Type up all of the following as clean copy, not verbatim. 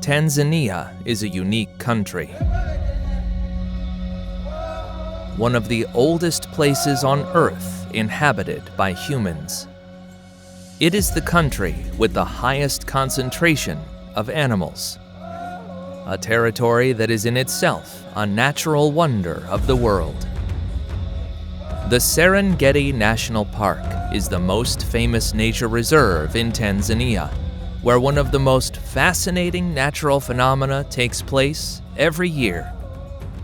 Tanzania is a unique country. One of the oldest places on Earth inhabited by humans. It is the country with the highest concentration of animals. A territory that is in itself a natural wonder of the world. The Serengeti National Park is the most famous nature reserve in Tanzania, where one of the most fascinating natural phenomena takes place every year: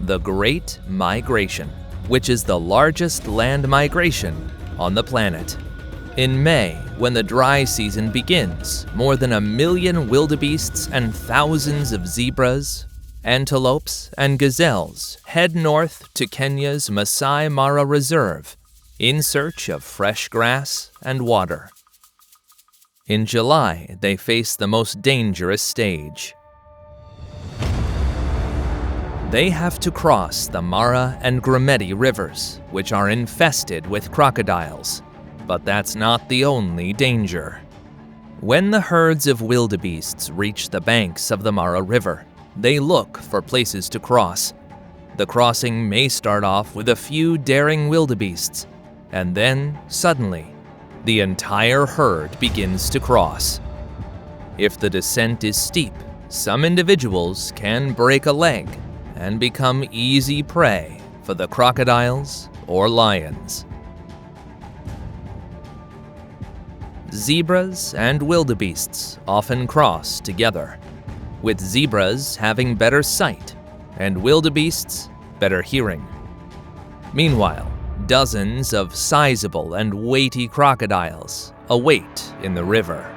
the Great Migration, which is the largest land migration on the planet. In May, when the dry season begins, more than 1 million wildebeests and thousands of zebras, antelopes, and gazelles head north to Kenya's Masai Mara Reserve in search of fresh grass and water. In July, they face the most dangerous stage. They have to cross the Mara and Grumeti rivers, which are infested with crocodiles. But that's not the only danger. When the herds of wildebeests reach the banks of the Mara River, they look for places to cross. The crossing may start off with a few daring wildebeests, and then, suddenly, the entire herd begins to cross. If the descent is steep, some individuals can break a leg and become easy prey for the crocodiles or lions. Zebras and wildebeests often cross together, with zebras having better sight and wildebeests better hearing. Meanwhile, dozens of sizable and weighty crocodiles await in the river.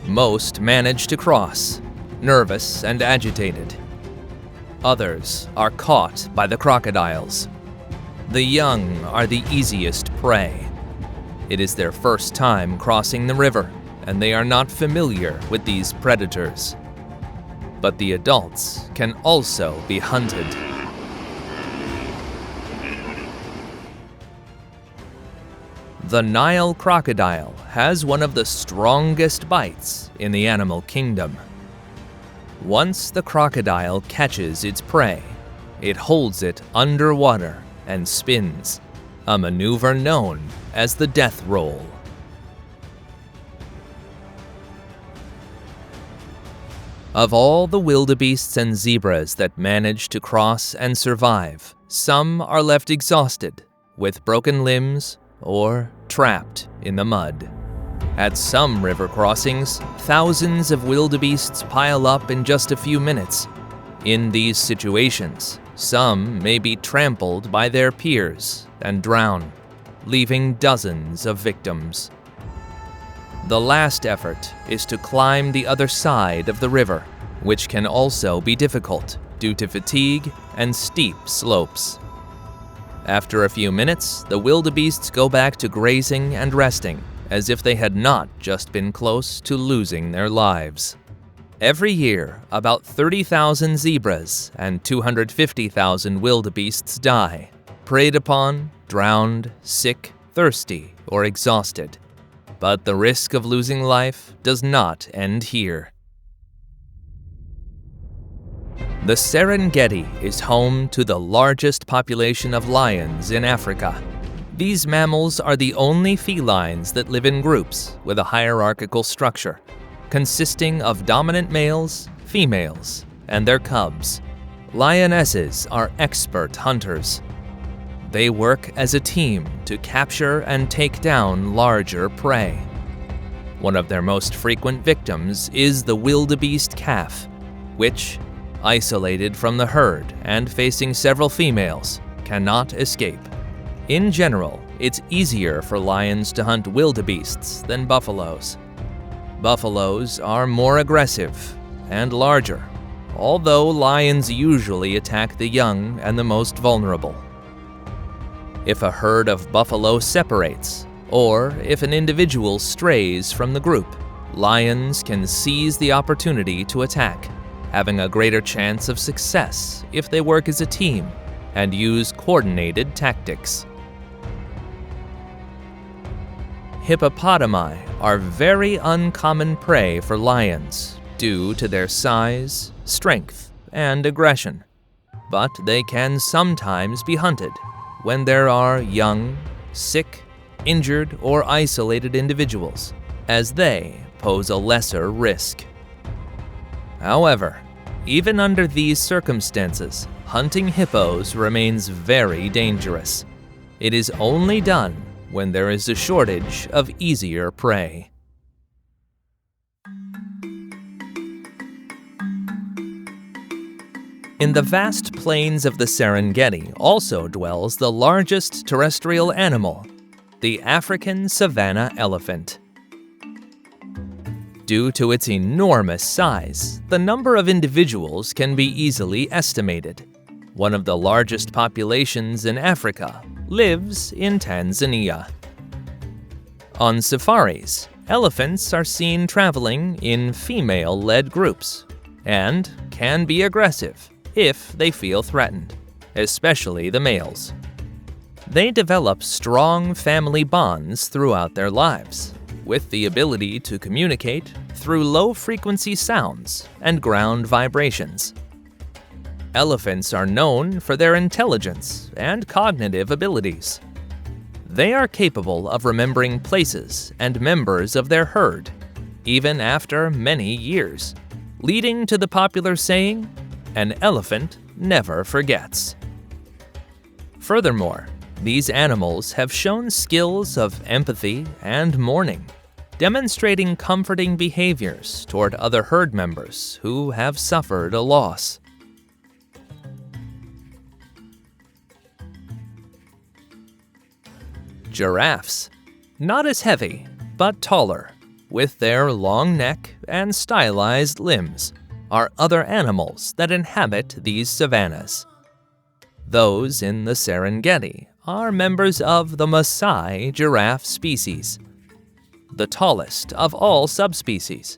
Most manage to cross, nervous and agitated. Others are caught by the crocodiles. The young are the easiest prey. It is their first time crossing the river, and they are not familiar with these predators. But the adults can also be hunted. The Nile crocodile has one of the strongest bites in the animal kingdom. Once the crocodile catches its prey, it holds it underwater and spins, a maneuver known as the death roll. Of all the wildebeests and zebras that manage to cross and survive, some are left exhausted, with broken limbs, or trapped in the mud. At some river crossings, thousands of wildebeests pile up in just a few minutes. In these situations, some may be trampled by their peers and drown, leaving dozens of victims. The last effort is to climb the other side of the river, which can also be difficult due to fatigue and steep slopes. After a few minutes, the wildebeests go back to grazing and resting, as if they had not just been close to losing their lives. Every year, about 30,000 zebras and 250,000 wildebeests die, preyed upon, drowned, sick, thirsty, or exhausted. But the risk of losing life does not end here. The Serengeti is home to the largest population of lions in Africa. These mammals are the only felines that live in groups with a hierarchical structure, consisting of dominant males, females, and their cubs. Lionesses are expert hunters. They work as a team to capture and take down larger prey. One of their most frequent victims is the wildebeest calf, which, isolated from the herd and facing several females, cannot escape. In general, it's easier for lions to hunt wildebeests than buffaloes. Buffaloes are more aggressive and larger, although lions usually attack the young and the most vulnerable. If a herd of buffalo separates, or if an individual strays from the group, lions can seize the opportunity to attack, having a greater chance of success if they work as a team and use coordinated tactics. Hippopotami are very uncommon prey for lions due to their size, strength, and aggression, but they can sometimes be hunted when there are young, sick, injured, or isolated individuals, as they pose a lesser risk. However, even under these circumstances, hunting hippos remains very dangerous. It is only done when there is a shortage of easier prey. In the vast plains of the Serengeti also dwells the largest terrestrial animal, the African savanna elephant. Due to its enormous size, the number of individuals can be easily estimated. One of the largest populations in Africa lives in Tanzania. On safaris, elephants are seen traveling in female-led groups and can be aggressive if they feel threatened, especially the males. They develop strong family bonds throughout their lives, with the ability to communicate through low-frequency sounds and ground vibrations. Elephants are known for their intelligence and cognitive abilities. They are capable of remembering places and members of their herd, even after many years, leading to the popular saying, "An elephant never forgets." Furthermore, these animals have shown skills of empathy and mourning, demonstrating comforting behaviors toward other herd members who have suffered a loss. Giraffes, not as heavy, but taller, with their long neck and stylized limbs, are other animals that inhabit these savannas. Those in the Serengeti are members of the Maasai giraffe species, the tallest of all subspecies,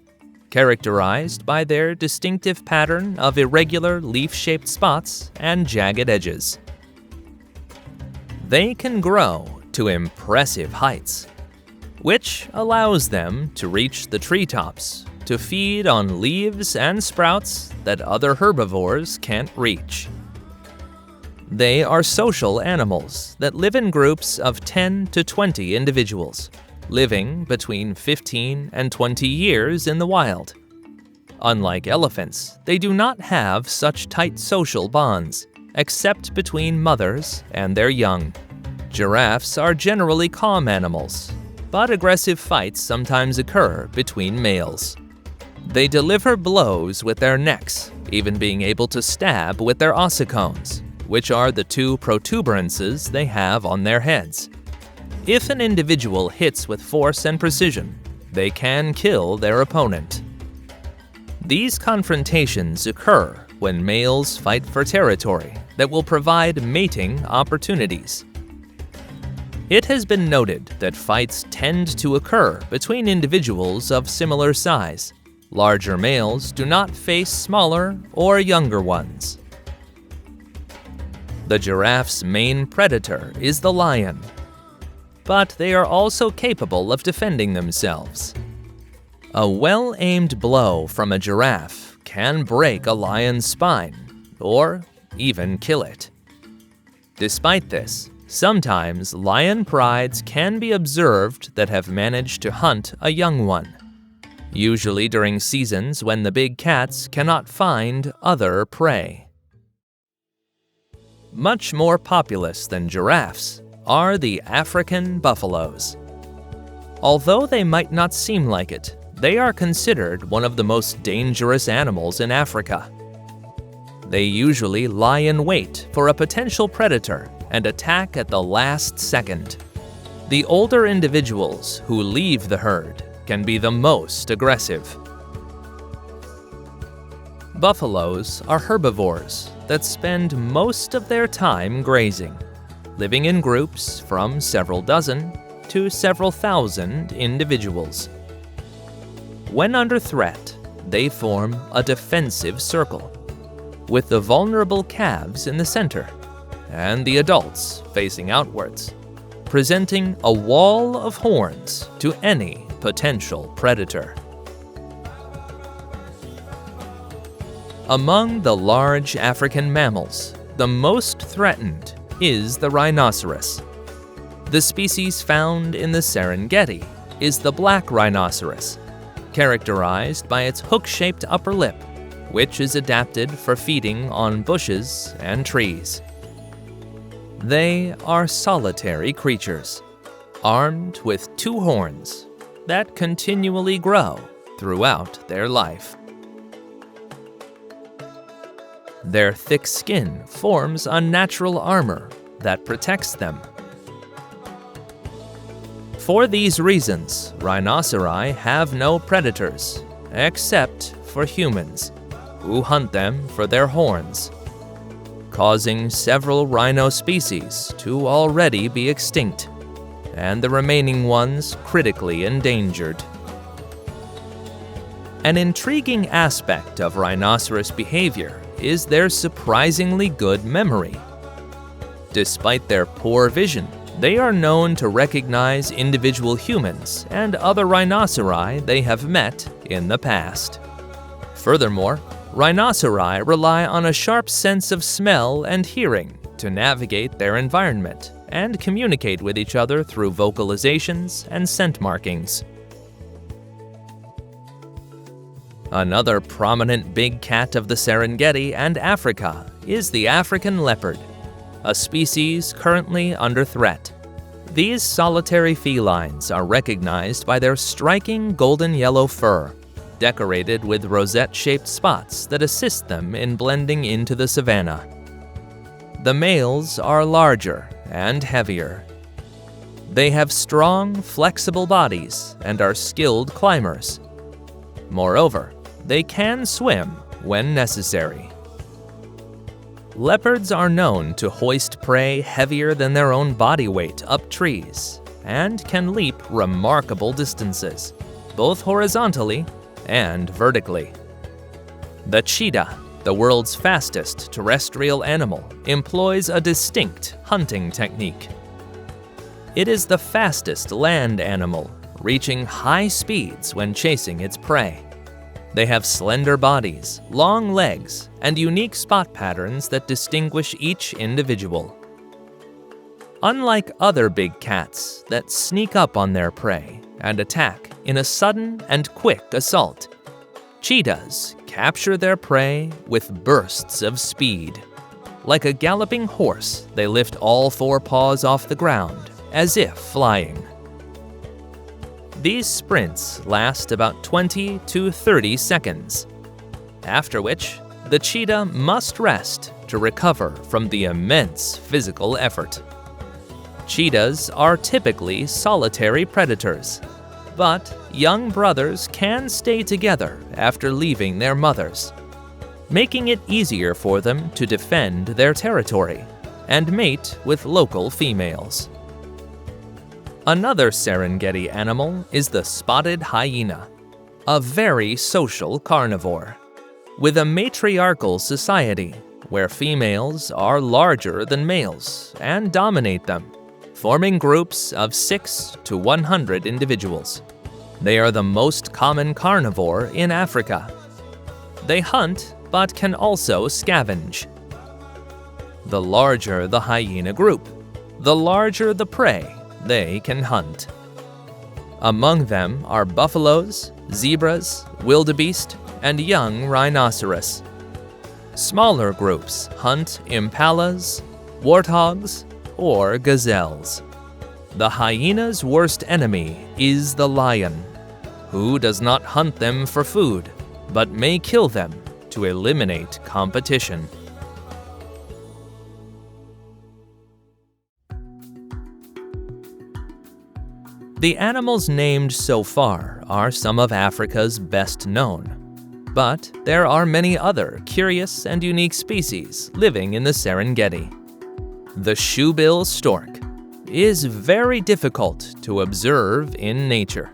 characterized by their distinctive pattern of irregular leaf-shaped spots and jagged edges. They can grow to impressive heights, which allows them to reach the treetops to feed on leaves and sprouts that other herbivores can't reach. They are social animals that live in groups of 10 to 20 individuals, living between 15 and 20 years in the wild. Unlike elephants, they do not have such tight social bonds, except between mothers and their young. Giraffes are generally calm animals, but aggressive fights sometimes occur between males. They deliver blows with their necks, even being able to stab with their ossicones, which are the two protuberances they have on their heads. If an individual hits with force and precision, they can kill their opponent. These confrontations occur when males fight for territory that will provide mating opportunities. It has been noted that fights tend to occur between individuals of similar size. Larger males do not face smaller or younger ones. The giraffe's main predator is the lion, but they are also capable of defending themselves. A well-aimed blow from a giraffe can break a lion's spine, or even kill it. Despite this, sometimes lion prides can be observed that have managed to hunt a young one, usually during seasons when the big cats cannot find other prey. Much more populous than giraffes are the African buffaloes. Although they might not seem like it, they are considered one of the most dangerous animals in Africa. They usually lie in wait for a potential predator and attack at the last second. The older individuals who leave the herd can be the most aggressive. Buffaloes are herbivores that spend most of their time grazing, living in groups from several dozen to several thousand individuals. When under threat, they form a defensive circle, with the vulnerable calves in the center and the adults facing outwards. presenting a wall of horns to any potential predator. Among the large African mammals, the most threatened is the rhinoceros. The species found in the Serengeti is the black rhinoceros, characterized by its hook-shaped upper lip, which is adapted for feeding on bushes and trees. They are solitary creatures, armed with two horns that continually grow throughout their life. Their thick skin forms a natural armor that protects them. For these reasons, rhinoceri have no predators, except for humans, who hunt them for their horns, causing several rhino species to already be extinct, and the remaining ones critically endangered. An intriguing aspect of rhinoceros behavior is their surprisingly good memory. Despite their poor vision, they are known to recognize individual humans and other rhinoceri they have met in the past. Furthermore, rhinoceri rely on a sharp sense of smell and hearing to navigate their environment and communicate with each other through vocalizations and scent markings. Another prominent big cat of the Serengeti and Africa is the African leopard, a species currently under threat. These solitary felines are recognized by their striking golden yellow fur, decorated with rosette-shaped spots that assist them in blending into the savanna. The males are larger and heavier. They have strong, flexible bodies and are skilled climbers. Moreover, they can swim when necessary. Leopards are known to hoist prey heavier than their own body weight up trees and can leap remarkable distances, both horizontally and vertically. The cheetah, the world's fastest terrestrial animal, employs a distinct hunting technique. It is the fastest land animal, reaching high speeds when chasing its prey. They have slender bodies, long legs, and unique spot patterns that distinguish each individual. Unlike other big cats that sneak up on their prey and attack in a sudden and quick assault, cheetahs capture their prey with bursts of speed. Like a galloping horse, they lift all four paws off the ground, as if flying. These sprints last about 20 to 30 seconds, after which the cheetah must rest to recover from the immense physical effort. Cheetahs are typically solitary predators, but young brothers can stay together after leaving their mothers, making it easier for them to defend their territory and mate with local females. Another Serengeti animal is the spotted hyena, a very social carnivore, with a matriarchal society where females are larger than males and dominate them, forming groups of 6 to 100 individuals. They are the most common carnivore in Africa. They hunt but can also scavenge. The larger the hyena group, the larger the prey they can hunt. Among them are buffaloes, zebras, wildebeest, and young rhinoceros. Smaller groups hunt impalas, warthogs, or gazelles. The hyena's worst enemy is the lion, who does not hunt them for food, but may kill them to eliminate competition. The animals named so far are some of Africa's best known, but there are many other curious and unique species living in the Serengeti. The shoebill stork is very difficult to observe in nature.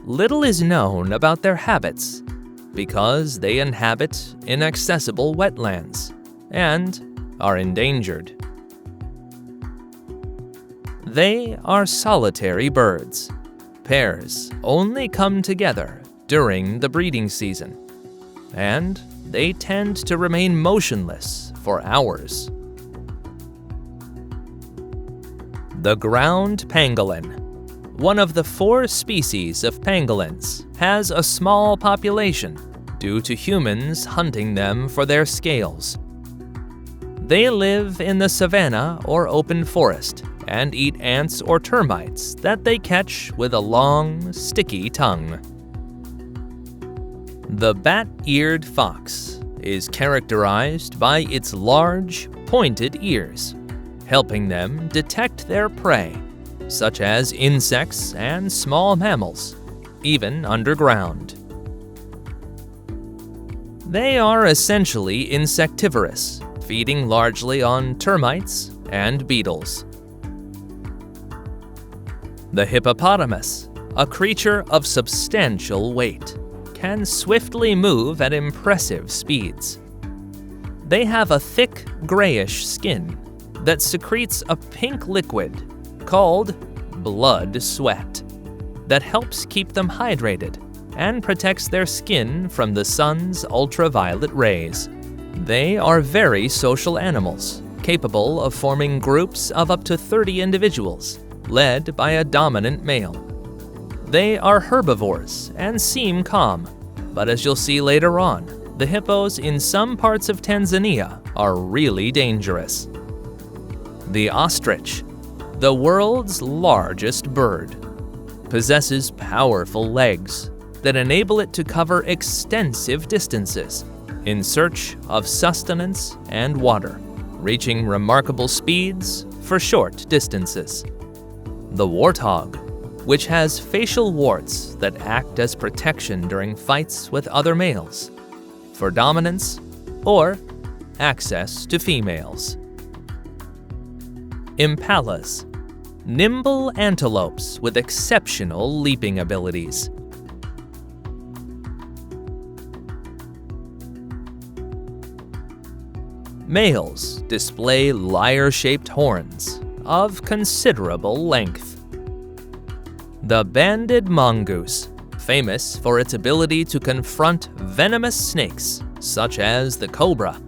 Little is known about their habits because they inhabit inaccessible wetlands and are endangered. They are solitary birds. Pairs only come together during the breeding season, and they tend to remain motionless for hours. The ground pangolin, one of the 4 species of pangolins, has a small population due to humans hunting them for their scales. They live in the savanna or open forest and eat ants or termites that they catch with a long, sticky tongue. The bat-eared fox is characterized by its large, pointed ears, helping them detect their prey, such as insects and small mammals, even underground. They are essentially insectivorous, feeding largely on termites and beetles. The hippopotamus, a creature of substantial weight, can swiftly move at impressive speeds. They have a thick, grayish skin that secretes a pink liquid called blood sweat that helps keep them hydrated and protects their skin from the sun's ultraviolet rays. They are very social animals, capable of forming groups of up to 30 individuals, led by a dominant male. They are herbivores and seem calm, but as you'll see later on, the hippos in some parts of Tanzania are really dangerous. The ostrich, the world's largest bird, possesses powerful legs that enable it to cover extensive distances in search of sustenance and water, reaching remarkable speeds for short distances. The warthog, which has facial warts that act as protection during fights with other males, for dominance or access to females. Impalas, nimble antelopes with exceptional leaping abilities. Males display lyre-shaped horns of considerable length. The banded mongoose, famous for its ability to confront venomous snakes such as the cobra,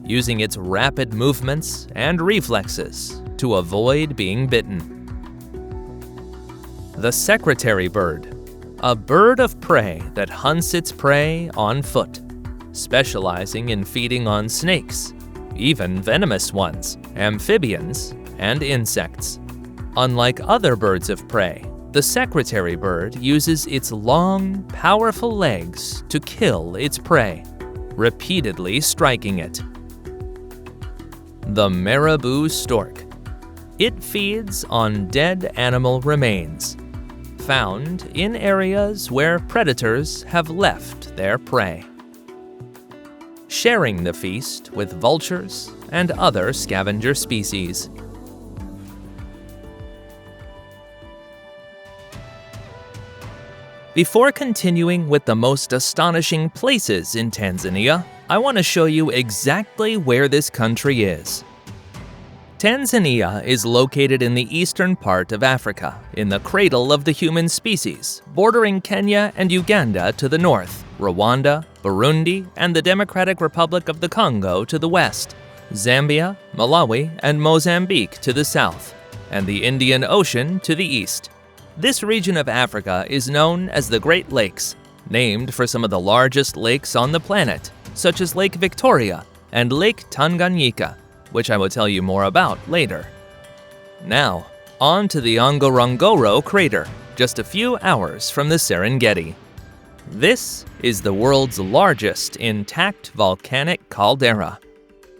using its rapid movements and reflexes to avoid being bitten. The secretary bird, a bird of prey that hunts its prey on foot, specializing in feeding on snakes, even venomous ones, amphibians, and insects. Unlike other birds of prey, the secretary bird uses its long, powerful legs to kill its prey, repeatedly striking it. The marabou stork. It feeds on dead animal remains, found in areas where predators have left their prey, sharing the feast with vultures and other scavenger species. Before continuing with the most astonishing places in Tanzania, I want to show you exactly where this country is. Tanzania is located in the eastern part of Africa, in the cradle of the human species, bordering Kenya and Uganda to the north, Rwanda, Burundi, and the Democratic Republic of the Congo to the west, Zambia, Malawi, and Mozambique to the south, and the Indian Ocean to the east. This region of Africa is known as the Great Lakes, named for some of the largest lakes on the planet, such as Lake Victoria and Lake Tanganyika, which I will tell you more about later. Now, on to the Ngorongoro crater, just a few hours from the Serengeti. This is the world's largest intact volcanic caldera,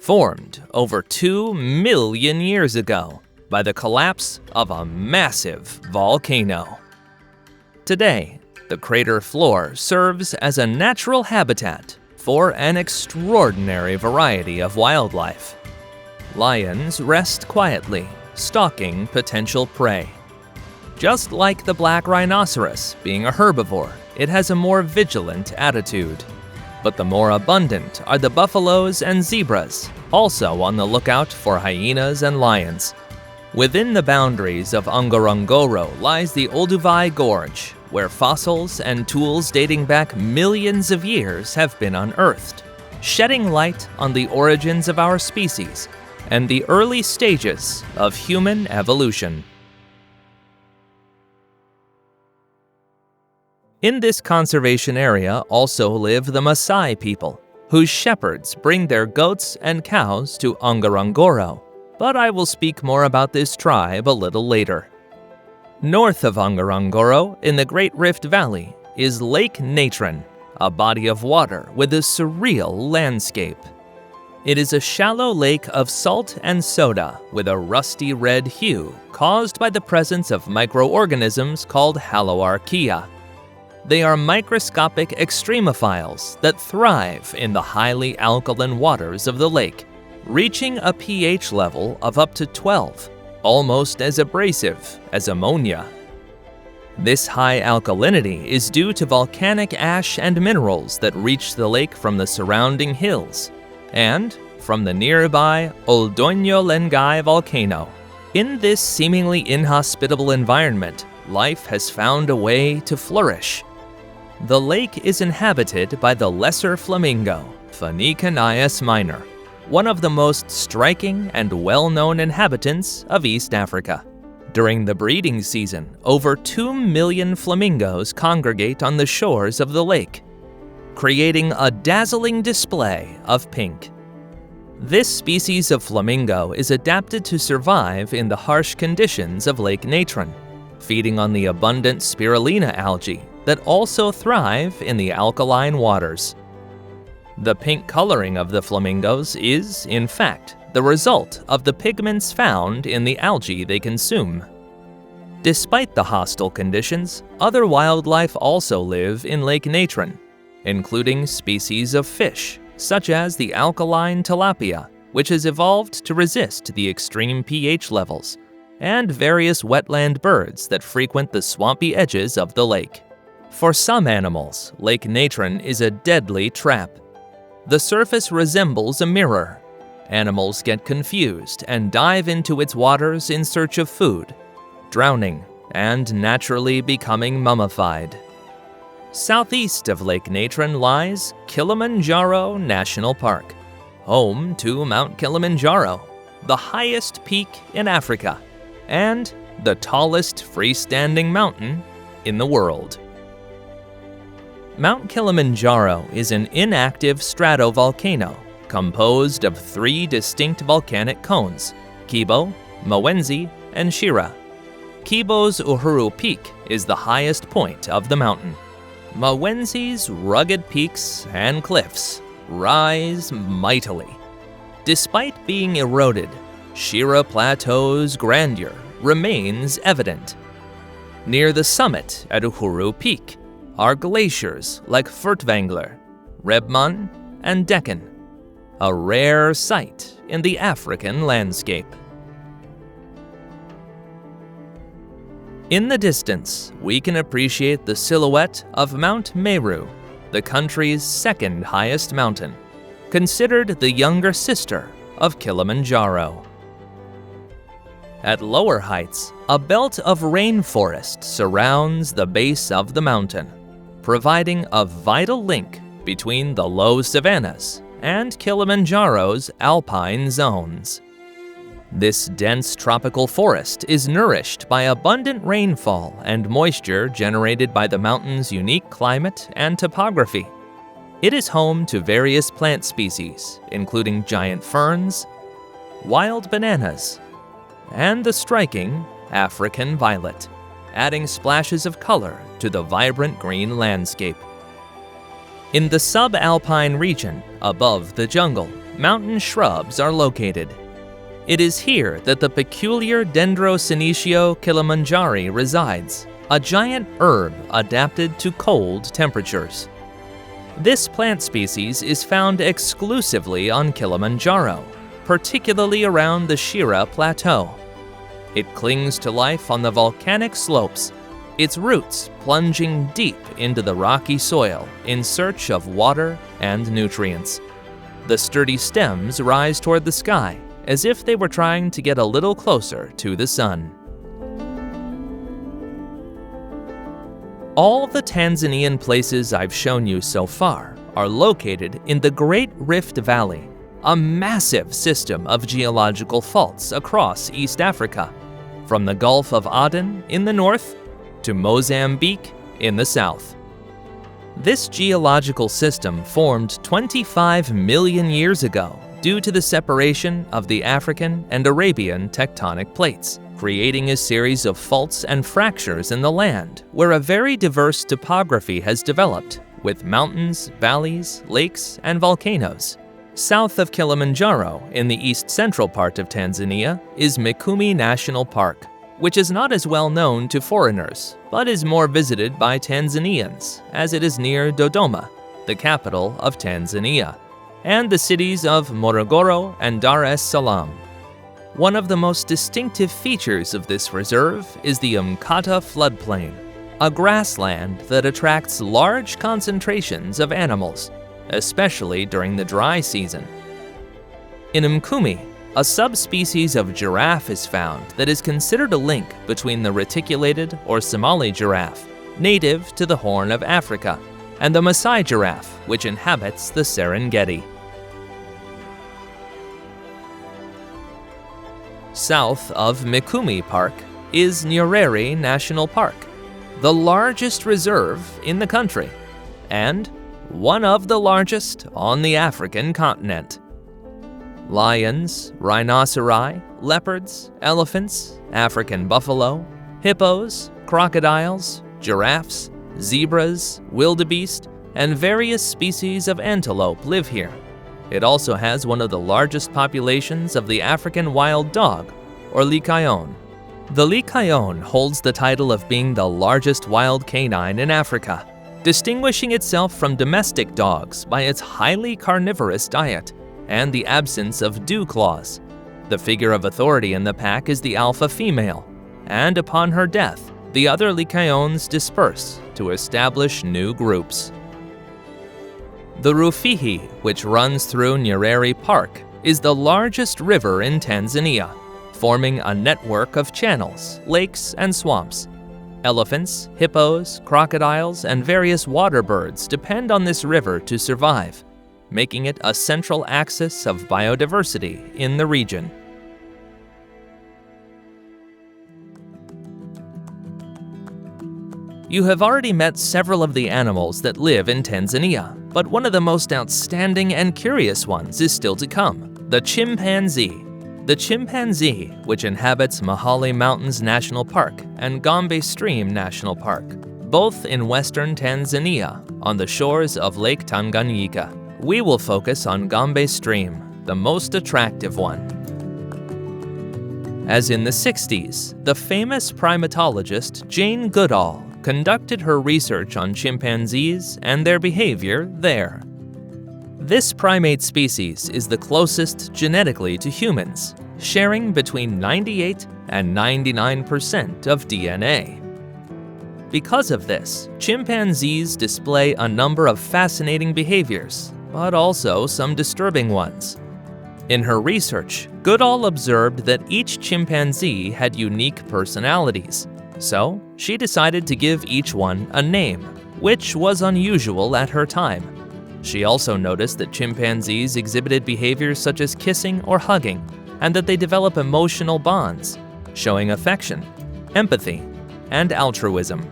formed over 2 million years ago by the collapse of a massive volcano. Today, the crater floor serves as a natural habitat for an extraordinary variety of wildlife. Lions rest quietly, stalking potential prey. Just like the black rhinoceros being a herbivore, it has a more vigilant attitude. But the more abundant are the buffaloes and zebras, also on the lookout for hyenas and lions. Within the boundaries of Ngorongoro lies the Olduvai Gorge, where fossils and tools dating back millions of years have been unearthed, shedding light on the origins of our species and the early stages of human evolution. In this conservation area also live the Maasai people, whose shepherds bring their goats and cows to Ngorongoro, but I will speak more about this tribe a little later. North of Ngorongoro, in the Great Rift Valley, is Lake Natron, a body of water with a surreal landscape. It is a shallow lake of salt and soda with a rusty red hue caused by the presence of microorganisms called haloarchaea. They are microscopic extremophiles that thrive in the highly alkaline waters of the lake, reaching a pH level of up to 12, almost as abrasive as ammonia. This high alkalinity is due to volcanic ash and minerals that reach the lake from the surrounding hills and from the nearby Oldoño Lengai volcano. In this seemingly inhospitable environment, life has found a way to flourish. The lake is inhabited by the lesser flamingo, Phoenicanias minor, one of the most striking and well-known inhabitants of East Africa. During the breeding season, over 2 million flamingos congregate on the shores of the lake, creating a dazzling display of pink. This species of flamingo is adapted to survive in the harsh conditions of Lake Natron, feeding on the abundant spirulina algae that also thrive in the alkaline waters. The pink coloring of the flamingos is, in fact, the result of the pigments found in the algae they consume. Despite the hostile conditions, other wildlife also live in Lake Natron, including species of fish, such as the alkaline tilapia, which has evolved to resist the extreme pH levels, and various wetland birds that frequent the swampy edges of the lake. For some animals, Lake Natron is a deadly trap. The surface resembles a mirror. Animals get confused and dive into its waters in search of food, drowning and naturally becoming mummified. Southeast of Lake Natron lies Kilimanjaro National Park, home to Mount Kilimanjaro, the highest peak in Africa, and the tallest freestanding mountain in the world. Mount Kilimanjaro is an inactive stratovolcano composed of 3 distinct volcanic cones, Kibo, Mawenzi, and Shira. Kibo's Uhuru Peak is the highest point of the mountain. Mawenzi's rugged peaks and cliffs rise mightily. Despite being eroded, Shira Plateau's grandeur remains evident. Near the summit at Uhuru Peak are glaciers like Furtwängler, Rebmann, and Deccan, a rare sight in the African landscape. In the distance, we can appreciate the silhouette of Mount Meru, the country's second highest mountain, considered the younger sister of Kilimanjaro. At lower heights, a belt of rainforest surrounds the base of the mountain, providing a vital link between the low savannas and Kilimanjaro's alpine zones. This dense tropical forest is nourished by abundant rainfall and moisture generated by the mountain's unique climate and topography. It is home to various plant species, including giant ferns, wild bananas, and the striking African violet, adding splashes of color to the vibrant green landscape. In the subalpine region, above the jungle, mountain shrubs are located. It is here that the peculiar Dendrosenecio kilimanjari resides, a giant herb adapted to cold temperatures. This plant species is found exclusively on Kilimanjaro, particularly around the Shira Plateau. It clings to life on the volcanic slopes, its roots plunging deep into the rocky soil in search of water and nutrients. The sturdy stems rise toward the sky, as if they were trying to get a little closer to the sun. All the Tanzanian places I've shown you so far are located in the Great Rift Valley, a massive system of geological faults across East Africa, from the Gulf of Aden in the north to Mozambique in the south. This geological system formed 25 million years ago due to the separation of the African and Arabian tectonic plates, creating a series of faults and fractures in the land where a very diverse topography has developed, with mountains, valleys, lakes, and volcanoes. South of Kilimanjaro, in the east-central part of Tanzania, is Mikumi National Park, which is not as well known to foreigners, but is more visited by Tanzanians, as it is near Dodoma, the capital of Tanzania, and the cities of Morogoro and Dar es Salaam. One of the most distinctive features of this reserve is the Mkata floodplain, a grassland that attracts large concentrations of animals, especially during the dry season. In Mkumi, a subspecies of giraffe is found that is considered a link between the reticulated or Somali giraffe, native to the Horn of Africa, and the Maasai giraffe, which inhabits the Serengeti. South of Mikumi Park is Nyerere National Park, the largest reserve in the country, and one of the largest on the African continent. Lions, rhinoceri, leopards, elephants, African buffalo, hippos, crocodiles, giraffes, zebras, wildebeest, and various species of antelope live here. It also has one of the largest populations of the African wild dog, or lycaon. The lycaon holds the title of being the largest wild canine in Africa, distinguishing itself from domestic dogs by its highly carnivorous diet and the absence of dew claws. The figure of authority in the pack is the alpha female, and upon her death, the other lycaons disperse to establish new groups. The Rufiji, which runs through Nyerere Park, is the largest river in Tanzania, forming a network of channels, lakes, and swamps. Elephants, hippos, crocodiles, and various water birds depend on this river to survive, making it a central axis of biodiversity in the region. You have already met several of the animals that live in Tanzania, but one of the most outstanding and curious ones is still to come, the chimpanzee. The chimpanzee, which inhabits Mahale Mountains National Park and Gombe Stream National Park, both in western Tanzania on the shores of Lake Tanganyika. We will focus on Gombe Stream, the most attractive one. As in the 60s, the famous primatologist Jane Goodall conducted her research on chimpanzees and their behavior there. This primate species is the closest genetically to humans, sharing between 98 and 99% of DNA. Because of this, chimpanzees display a number of fascinating behaviors, but also some disturbing ones. In her research, Goodall observed that each chimpanzee had unique personalities, so she decided to give each one a name, which was unusual at her time. She also noticed that chimpanzees exhibited behaviors such as kissing or hugging, and that they develop emotional bonds, showing affection, empathy, and altruism.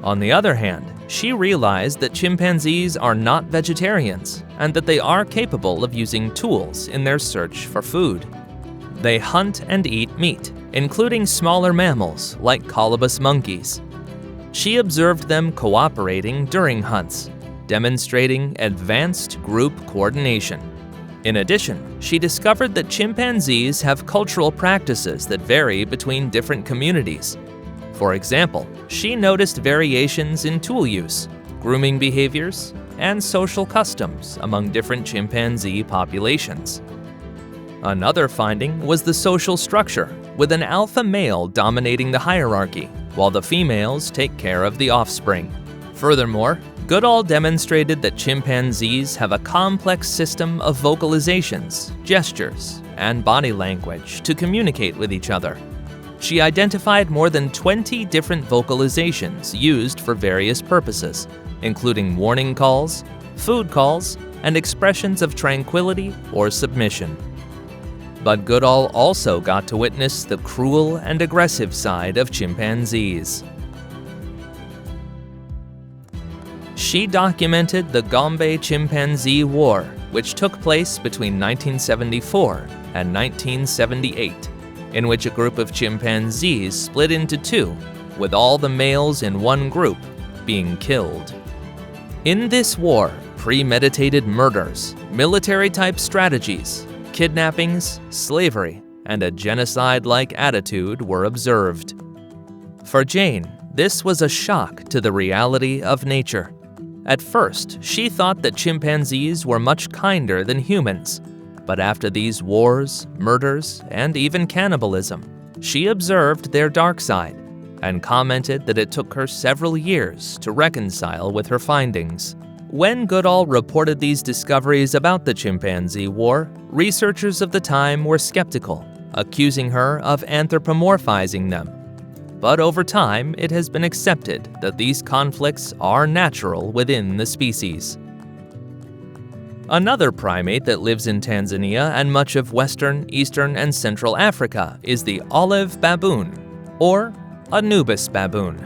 On the other hand, she realized that chimpanzees are not vegetarians, and that they are capable of using tools in their search for food. They hunt and eat meat, including smaller mammals like colobus monkeys. She observed them cooperating during hunts, demonstrating advanced group coordination. In addition, she discovered that chimpanzees have cultural practices that vary between different communities. For example, she noticed variations in tool use, grooming behaviors, and social customs among different chimpanzee populations. Another finding was the social structure, with an alpha male dominating the hierarchy, while the females take care of the offspring. Furthermore, Goodall demonstrated that chimpanzees have a complex system of vocalizations, gestures, and body language to communicate with each other. She identified more than 20 different vocalizations used for various purposes, including warning calls, food calls, and expressions of tranquility or submission. But Goodall also got to witness the cruel and aggressive side of chimpanzees. She documented the Gombe Chimpanzee War, which took place between 1974 and 1978, in which a group of chimpanzees split into two, with all the males in one group being killed. In this war, premeditated murders, military-type strategies, kidnappings, slavery, and a genocide-like attitude were observed. For Jane, this was a shock to the reality of nature. At first, she thought that chimpanzees were much kinder than humans, but after these wars, murders, and even cannibalism, she observed their dark side and commented that it took her several years to reconcile with her findings. When Goodall reported these discoveries about the chimpanzee war, researchers of the time were skeptical, accusing her of anthropomorphizing them. But over time, it has been accepted that these conflicts are natural within the species. Another primate that lives in Tanzania and much of Western, Eastern, and Central Africa is the olive baboon, or Anubis baboon.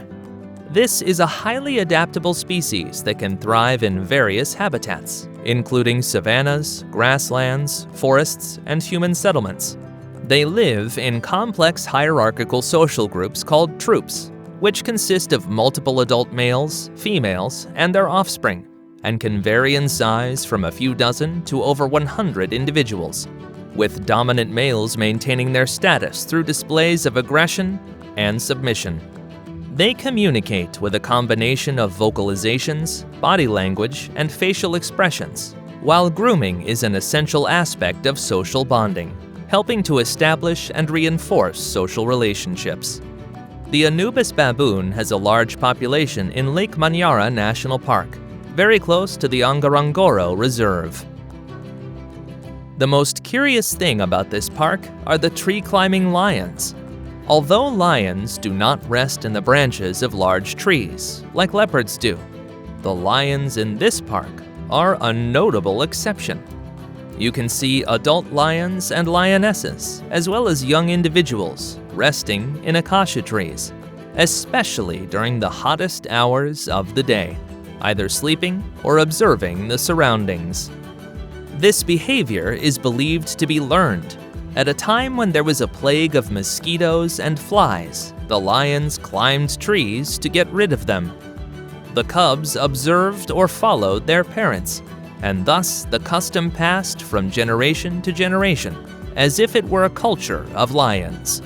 This is a highly adaptable species that can thrive in various habitats, including savannas, grasslands, forests, and human settlements. They live in complex hierarchical social groups called troops, which consist of multiple adult males, females, and their offspring, and can vary in size from a few dozen to over 100 individuals, with dominant males maintaining their status through displays of aggression and submission. They communicate with a combination of vocalizations, body language, and facial expressions, while grooming is an essential aspect of social bonding, helping to establish and reinforce social relationships. The Anubis baboon has a large population in Lake Manyara National Park, very close to the Ngorongoro Reserve. The most curious thing about this park are the tree-climbing lions. Although lions do not rest in the branches of large trees, like leopards do, the lions in this park are a notable exception. You can see adult lions and lionesses, as well as young individuals, resting in acacia trees, especially during the hottest hours of the day, either sleeping or observing the surroundings. This behavior is believed to be learned. At a time when there was a plague of mosquitoes and flies, the lions climbed trees to get rid of them. The cubs observed or followed their parents, and thus the custom passed from generation to generation, as if it were a culture of lions.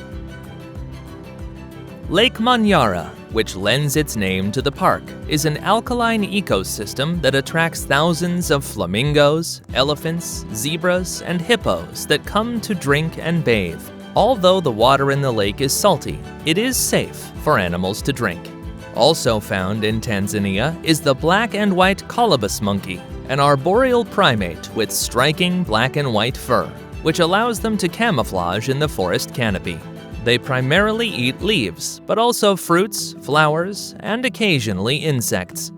Lake Manyara, which lends its name to the park, is an alkaline ecosystem that attracts thousands of flamingos, elephants, zebras, and hippos that come to drink and bathe. Although the water in the lake is salty, it is safe for animals to drink. Also found in Tanzania is the black and white colobus monkey, an arboreal primate with striking black and white fur, which allows them to camouflage in the forest canopy. They primarily eat leaves, but also fruits, flowers, and occasionally insects.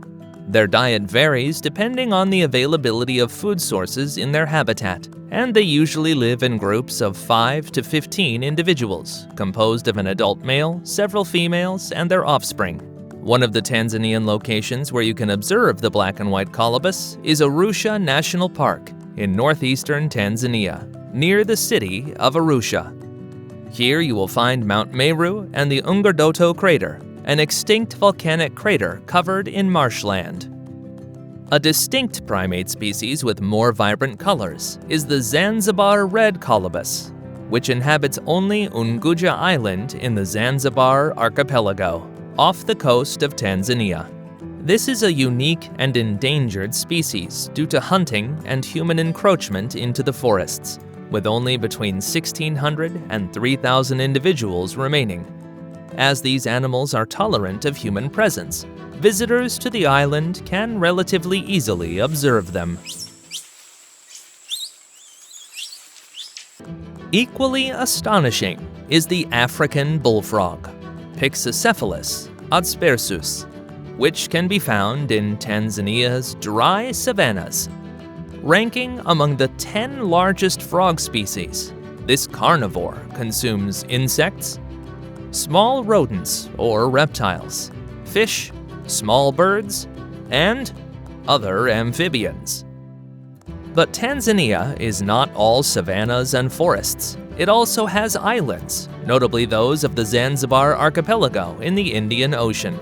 Their diet varies depending on the availability of food sources in their habitat, and they usually live in groups of 5 to 15 individuals, composed of an adult male, several females, and their offspring. One of the Tanzanian locations where you can observe the black and white colobus is Arusha National Park in northeastern Tanzania, near the city of Arusha. Here you will find Mount Meru and the Ngurdoto crater, an extinct volcanic crater covered in marshland. A distinct primate species with more vibrant colors is the Zanzibar red colobus, which inhabits only Unguja Island in the Zanzibar archipelago, off the coast of Tanzania. This is a unique and endangered species due to hunting and human encroachment into the forests, with only between 1,600 and 3,000 individuals remaining. As these animals are tolerant of human presence, visitors to the island can relatively easily observe them. Equally astonishing is the African bullfrog, Pyxicephalus adspersus, which can be found in Tanzania's dry savannas. Ranking among the 10 largest frog species, this carnivore consumes insects, small rodents or reptiles, fish, small birds, and other amphibians. But Tanzania is not all savannas and forests. It also has islands, notably those of the Zanzibar archipelago in the Indian Ocean.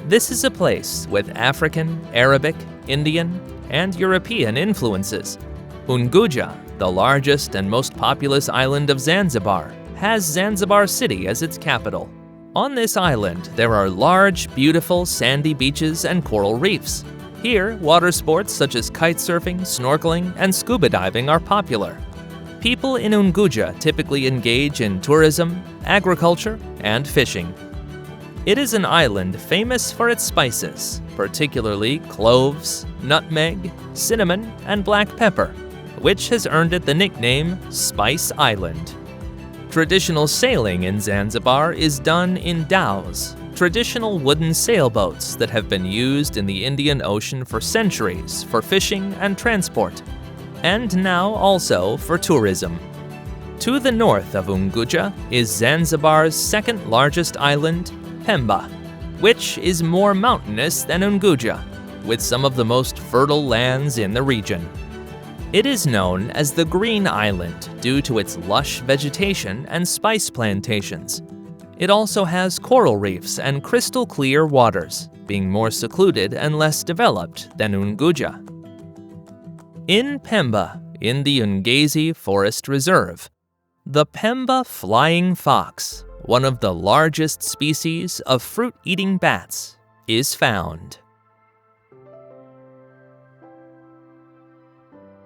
This is a place with African, Arabic, Indian, and European influences. Unguja, the largest and most populous island of Zanzibar, has Zanzibar City as its capital. On this island, there are large, beautiful sandy beaches and coral reefs. Here, water sports such as kitesurfing, snorkeling, and scuba diving are popular. People in Unguja typically engage in tourism, agriculture, and fishing. It is an island famous for its spices, particularly cloves, nutmeg, cinnamon, and black pepper, which has earned it the nickname Spice Island. Traditional sailing in Zanzibar is done in dhows, traditional wooden sailboats that have been used in the Indian Ocean for centuries for fishing and transport, and now also for tourism. To the north of Unguja is Zanzibar's second largest island, Pemba, which is more mountainous than Unguja, with some of the most fertile lands in the region. It is known as the Green Island due to its lush vegetation and spice plantations. It also has coral reefs and crystal clear waters, being more secluded and less developed than Unguja. In Pemba, in the Ungezi Forest Reserve, the Pemba flying fox, one of the largest species of fruit-eating bats, is found.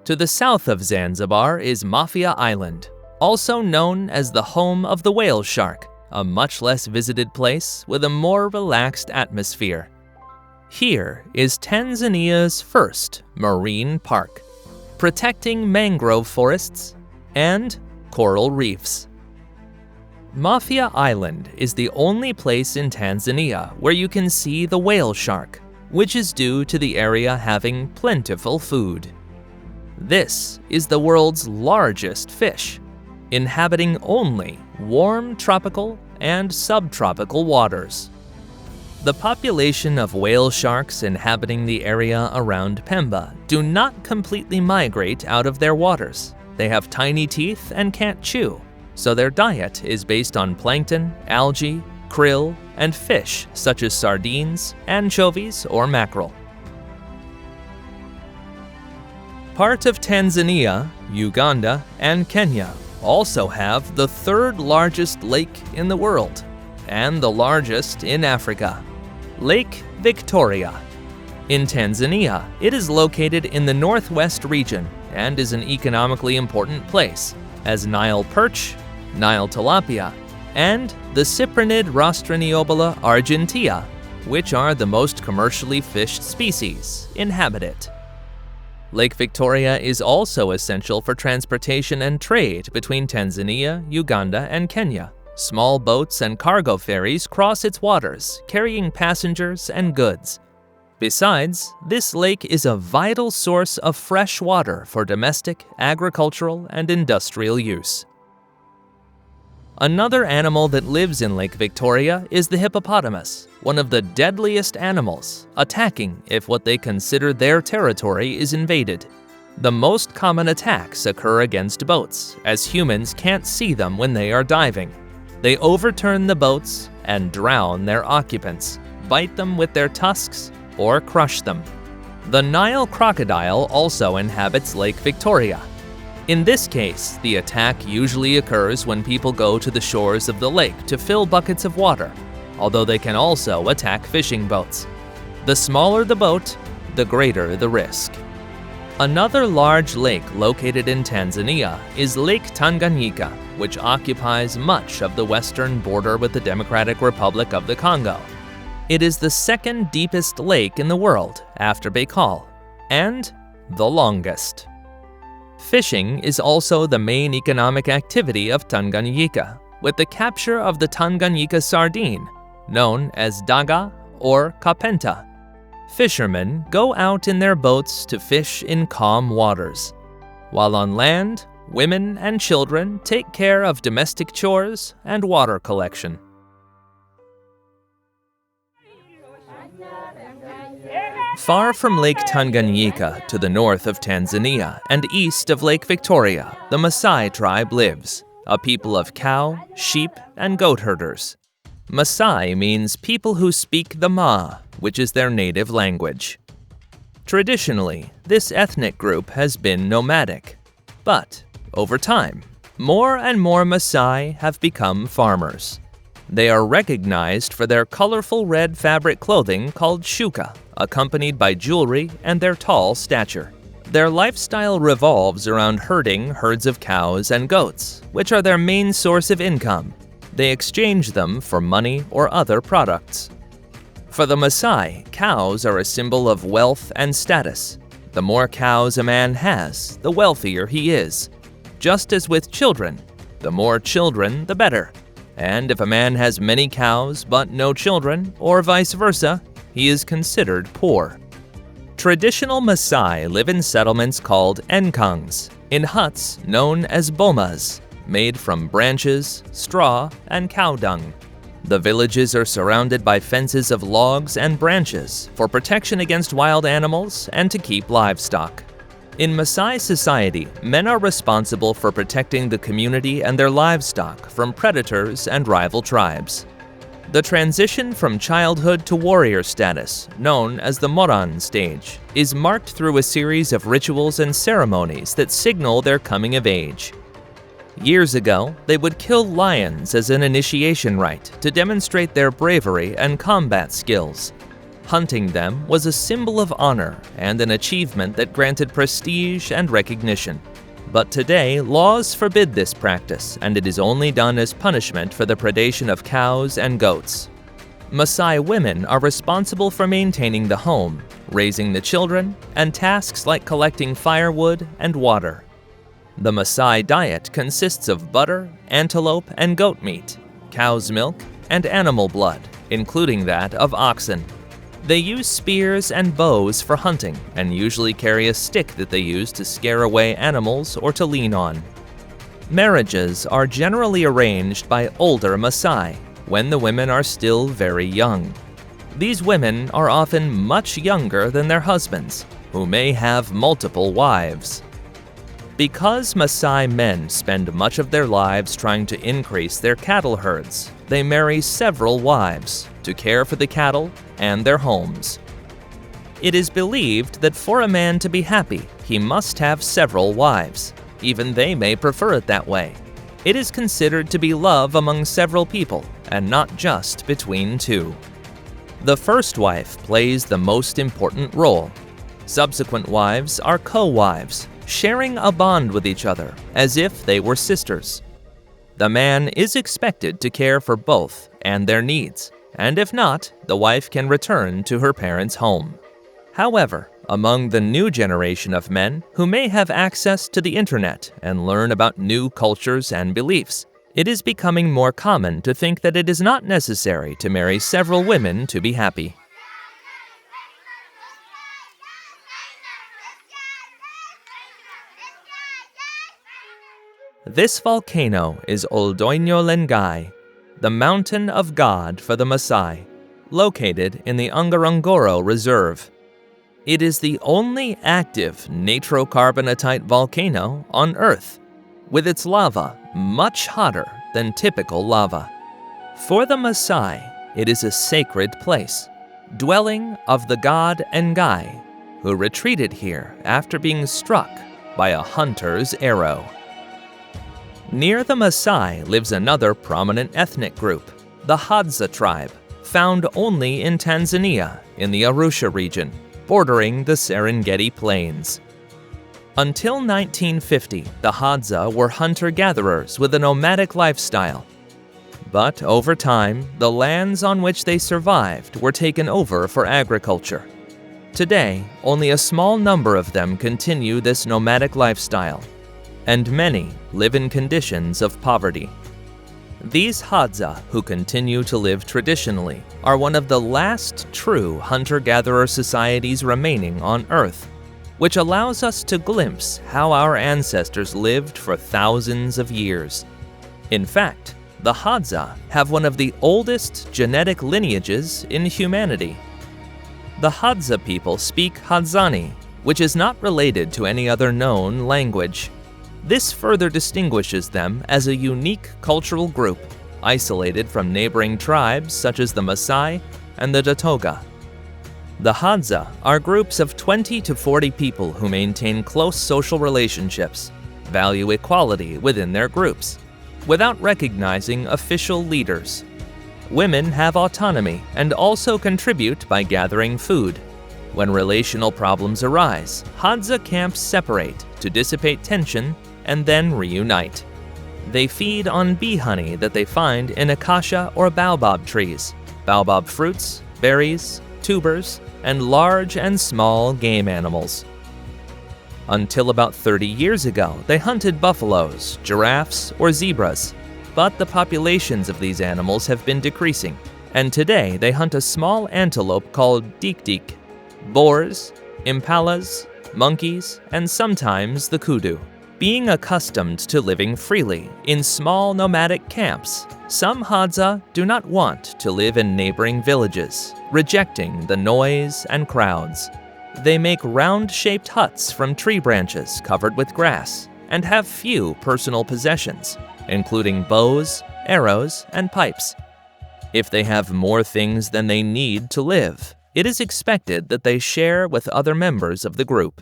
To the south of Zanzibar is Mafia Island, also known as the home of the whale shark, a much less visited place with a more relaxed atmosphere. Here is Tanzania's first marine park, protecting mangrove forests and coral reefs. Mafia Island is the only place in Tanzania where you can see the whale shark, which is due to the area having plentiful food. This is the world's largest fish, inhabiting only warm tropical and subtropical waters. The population of whale sharks inhabiting the area around Pemba do not completely migrate out of their waters. They have tiny teeth and can't chew, so their diet is based on plankton, algae, krill, and fish such as sardines, anchovies, or mackerel. Part of Tanzania, Uganda, and Kenya also have the third largest lake in the world, and the largest in Africa, Lake Victoria. In Tanzania, it is located in the northwest region and is an economically important place, as Nile perch, Nile tilapia, and the cyprinid Rostraniobola argentea, which are the most commercially fished species, inhabit it. Lake Victoria is also essential for transportation and trade between Tanzania, Uganda, and Kenya. Small boats and cargo ferries cross its waters, carrying passengers and goods. Besides, this lake is a vital source of fresh water for domestic, agricultural, and industrial use. Another animal that lives in Lake Victoria is the hippopotamus, one of the deadliest animals, attacking if what they consider their territory is invaded. The most common attacks occur against boats, as humans can't see them when they are diving. They overturn the boats and drown their occupants, bite them with their tusks, or crush them. The Nile crocodile also inhabits Lake Victoria. In this case, the attack usually occurs when people go to the shores of the lake to fill buckets of water, although they can also attack fishing boats. The smaller the boat, the greater the risk. Another large lake located in Tanzania is Lake Tanganyika, which occupies much of the western border with the Democratic Republic of the Congo. It is the second deepest lake in the world after Baikal, and the longest. Fishing is also the main economic activity of Tanganyika, with the capture of the Tanganyika sardine, known as daga or kapenta. Fishermen go out in their boats to fish in calm waters, while on land, women and children take care of domestic chores and water collection. Far from Lake Tanganyika to the north of Tanzania and east of Lake Victoria, the Maasai tribe lives, a people of cow, sheep, and goat herders. Maasai means people who speak the Ma, which is their native language. Traditionally, this ethnic group has been nomadic, but over time, more and more Maasai have become farmers. They are recognized for their colorful red fabric clothing called shuka, accompanied by jewelry and their tall stature. Their lifestyle revolves around herding herds of cows and goats, which are their main source of income. They exchange them for money or other products. For the Maasai, cows are a symbol of wealth and status. The more cows a man has, the wealthier he is. Just as with children, the more children, the better. And if a man has many cows but no children, or vice versa, he is considered poor. Traditional Maasai live in settlements called enkangs, in huts known as bomas, made from branches, straw, and cow dung. The villages are surrounded by fences of logs and branches for protection against wild animals and to keep livestock. In Maasai society, men are responsible for protecting the community and their livestock from predators and rival tribes. The transition from childhood to warrior status, known as the Moran stage, is marked through a series of rituals and ceremonies that signal their coming of age. Years ago, they would kill lions as an initiation rite to demonstrate their bravery and combat skills. Hunting them was a symbol of honor and an achievement that granted prestige and recognition. But today, laws forbid this practice, and it is only done as punishment for the predation of cows and goats. Maasai women are responsible for maintaining the home, raising the children, and tasks like collecting firewood and water. The Maasai diet consists of butter, antelope and goat meat, cow's milk, and animal blood, including that of oxen. They use spears and bows for hunting and usually carry a stick that they use to scare away animals or to lean on. Marriages are generally arranged by older Maasai when the women are still very young. These women are often much younger than their husbands, who may have multiple wives. Because Maasai men spend much of their lives trying to increase their cattle herds, they marry several wives to care for the cattle and their homes. It is believed that for a man to be happy, he must have several wives. Even they may prefer it that way. It is considered to be love among several people and not just between two. The first wife plays the most important role. Subsequent wives are co-wives, sharing a bond with each other as if they were sisters. The man is expected to care for both and their needs, and if not, the wife can return to her parents' home. However, among the new generation of men who may have access to the internet and learn about new cultures and beliefs, it is becoming more common to think that it is not necessary to marry several women to be happy. This volcano is Oldoinyo Lengai, the mountain of God for the Maasai, located in the Ngorongoro Reserve. It is the only active natrocarbonatite volcano on Earth, with its lava much hotter than typical lava. For the Maasai, it is a sacred place, dwelling of the god Ngai, who retreated here after being struck by a hunter's arrow. Near the Maasai lives another prominent ethnic group, the Hadza tribe, found only in Tanzania in the Arusha region, bordering the Serengeti Plains. Until 1950, the Hadza were hunter-gatherers with a nomadic lifestyle. But over time, the lands on which they survived were taken over for agriculture. Today, only a small number of them continue this nomadic lifestyle, and many live in conditions of poverty. These Hadza, who continue to live traditionally, are one of the last true hunter-gatherer societies remaining on Earth, which allows us to glimpse how our ancestors lived for thousands of years. In fact, the Hadza have one of the oldest genetic lineages in humanity. The Hadza people speak Tanzani, which is not related to any other known language. This further distinguishes them as a unique cultural group, isolated from neighboring tribes such as the Maasai and the Datoga. The Hadza are groups of 20 to 40 people who maintain close social relationships, value equality within their groups, without recognizing official leaders. Women have autonomy and also contribute by gathering food. When relational problems arise, Hadza camps separate to dissipate tension and then reunite. They feed on bee honey that they find in acacia or baobab trees, baobab fruits, berries, tubers, and large and small game animals. Until about 30 years ago, they hunted buffaloes, giraffes, or zebras, but the populations of these animals have been decreasing, and today they hunt a small antelope called dik-dik, boars, impalas, monkeys, and sometimes the kudu. Being accustomed to living freely in small nomadic camps, some Hadza do not want to live in neighboring villages, rejecting the noise and crowds. They make round-shaped huts from tree branches covered with grass and have few personal possessions, including bows, arrows, and pipes. If they have more things than they need to live, it is expected that they share with other members of the group.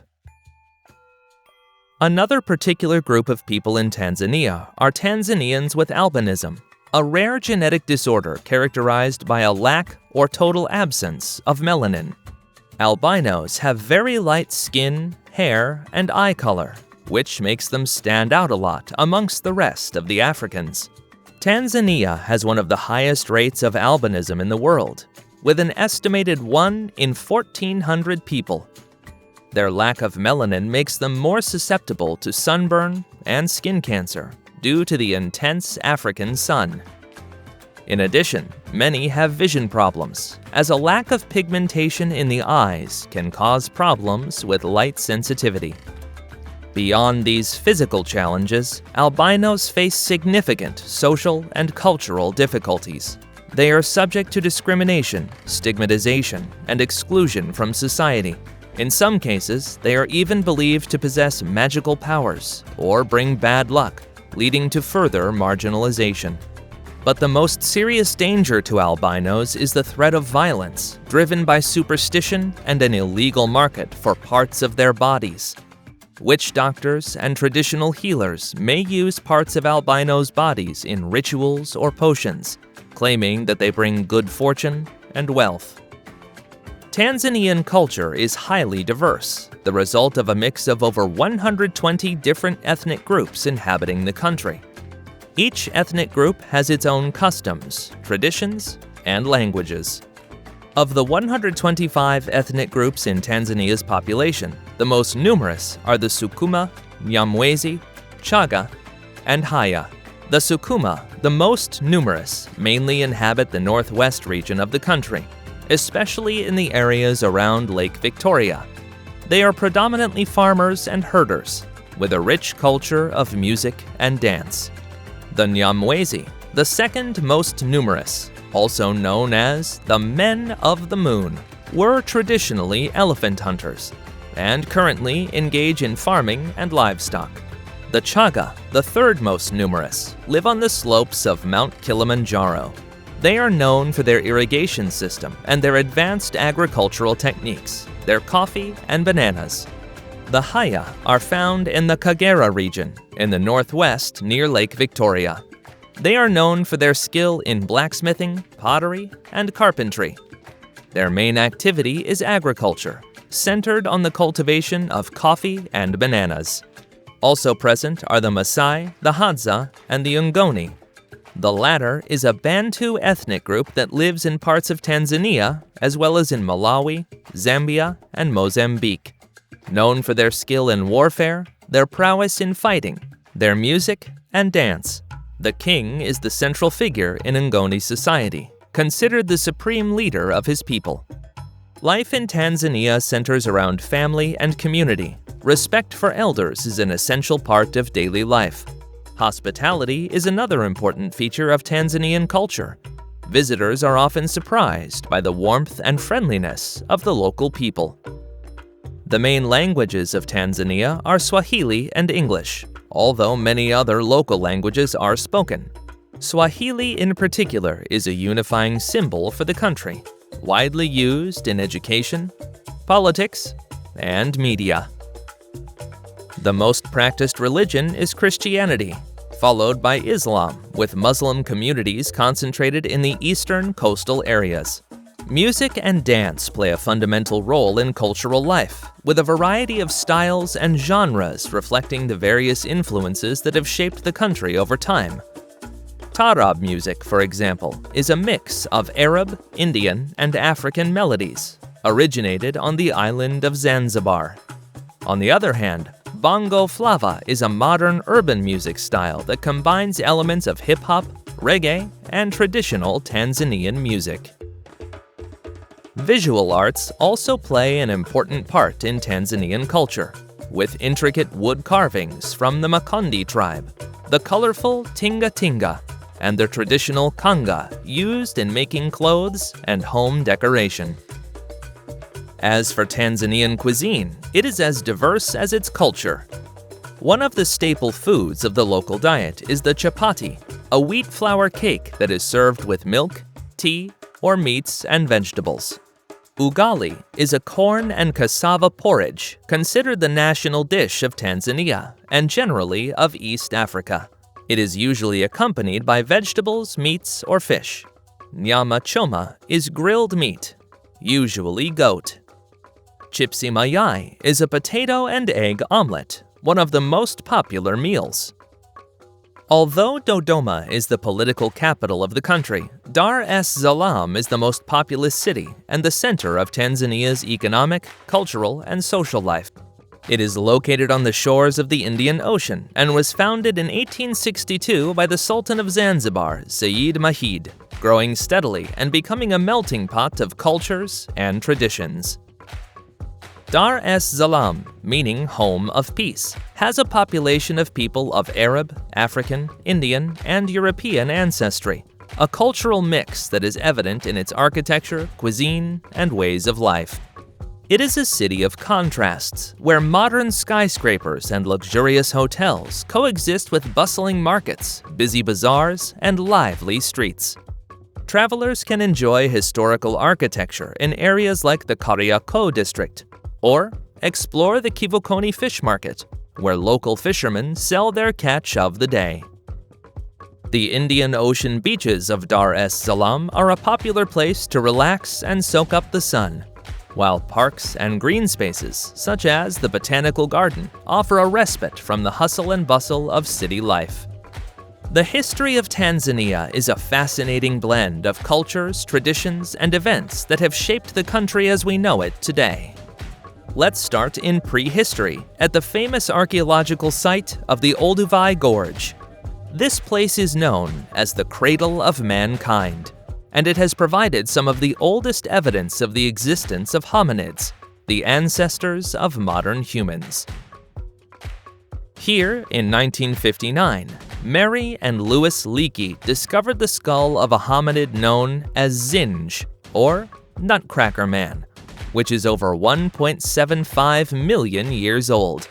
Another particular group of people in Tanzania are Tanzanians with albinism, a rare genetic disorder characterized by a lack or total absence of melanin. Albinos have very light skin, hair, and eye color, which makes them stand out a lot amongst the rest of the Africans. Tanzania has one of the highest rates of albinism in the world, with an estimated 1 in 1,400 people. Their lack of melanin makes them more susceptible to sunburn and skin cancer due to the intense African sun. In addition, many have vision problems, as a lack of pigmentation in the eyes can cause problems with light sensitivity. Beyond these physical challenges, albinos face significant social and cultural difficulties. They are subject to discrimination, stigmatization, and exclusion from society. In some cases, they are even believed to possess magical powers or bring bad luck, leading to further marginalization. But the most serious danger to albinos is the threat of violence, driven by superstition and an illegal market for parts of their bodies. Witch doctors and traditional healers may use parts of albinos' bodies in rituals or potions, claiming that they bring good fortune and wealth. Tanzanian culture is highly diverse, the result of a mix of over 120 different ethnic groups inhabiting the country. Each ethnic group has its own customs, traditions, and languages. Of the 125 ethnic groups in Tanzania's population, the most numerous are the Sukuma, Nyamwezi, Chaga, and Haya. The Sukuma, the most numerous, mainly inhabit the northwest region of the country, especially in the areas around Lake Victoria. They are predominantly farmers and herders, with a rich culture of music and dance. The Nyamwezi, the second most numerous, also known as the Men of the Moon, were traditionally elephant hunters, and currently engage in farming and livestock. The Chaga, the third most numerous, live on the slopes of Mount Kilimanjaro. They are known for their irrigation system and their advanced agricultural techniques, their coffee and bananas. The Haya are found in the Kagera region, in the northwest near Lake Victoria. They are known for their skill in blacksmithing, pottery, and carpentry. Their main activity is agriculture, centered on the cultivation of coffee and bananas. Also present are the Maasai, the Hadza, and the Ngoni. The latter is a Bantu ethnic group that lives in parts of Tanzania, as well as in Malawi, Zambia, and Mozambique. Known for their skill in warfare, their prowess in fighting, their music, and dance, the king is the central figure in Ngoni society, considered the supreme leader of his people. Life in Tanzania centers around family and community. Respect for elders is an essential part of daily life. Hospitality is another important feature of Tanzanian culture. Visitors are often surprised by the warmth and friendliness of the local people. The main languages of Tanzania are Swahili and English, although many other local languages are spoken. Swahili in particular is a unifying symbol for the country, widely used in education, politics, and media. The most practiced religion is Christianity, followed by Islam, with Muslim communities concentrated in the eastern coastal areas. Music and dance play a fundamental role in cultural life, with a variety of styles and genres reflecting the various influences that have shaped the country over time. Taarab music, for example, is a mix of Arab, Indian, and African melodies, originated on the island of Zanzibar. On the other hand, Bongo Flava is a modern urban music style that combines elements of hip-hop, reggae, and traditional Tanzanian music. Visual arts also play an important part in Tanzanian culture, with intricate wood carvings from the Makonde tribe, the colorful Tinga Tinga, and the traditional kanga used in making clothes and home decoration. As for Tanzanian cuisine, it is as diverse as its culture. One of the staple foods of the local diet is the chapati, a wheat flour cake that is served with milk, tea, or meats and vegetables. Ugali is a corn and cassava porridge considered the national dish of Tanzania and generally of East Africa. It is usually accompanied by vegetables, meats, or fish. Nyama choma is grilled meat, usually goat. Chipsi mayai is a potato and egg omelet, one of the most popular meals. Although Dodoma is the political capital of the country, Dar es Salaam is the most populous city and the center of Tanzania's economic, cultural, and social life. It is located on the shores of the Indian Ocean and was founded in 1862 by the Sultan of Zanzibar, Said Mahid, growing steadily and becoming a melting pot of cultures and traditions. Dar es Salaam, meaning home of peace, has a population of people of Arab, African, Indian, and European ancestry, a cultural mix that is evident in its architecture, cuisine, and ways of life. It is a city of contrasts, where modern skyscrapers and luxurious hotels coexist with bustling markets, busy bazaars, and lively streets. Travelers can enjoy historical architecture in areas like the Kariakoo district, or explore the Kivukoni fish market, where local fishermen sell their catch of the day. The Indian Ocean beaches of Dar es Salaam are a popular place to relax and soak up the sun, while parks and green spaces, such as the Botanical Garden, offer a respite from the hustle and bustle of city life. The history of Tanzania is a fascinating blend of cultures, traditions, and events that have shaped the country as we know it today. Let's start in prehistory, at the famous archaeological site of the Olduvai Gorge. This place is known as the cradle of mankind, and it has provided some of the oldest evidence of the existence of hominids, the ancestors of modern humans. Here, in 1959, Mary and Louis Leakey discovered the skull of a hominid known as Zinj, or Nutcracker Man, which is over 1.75 million years old.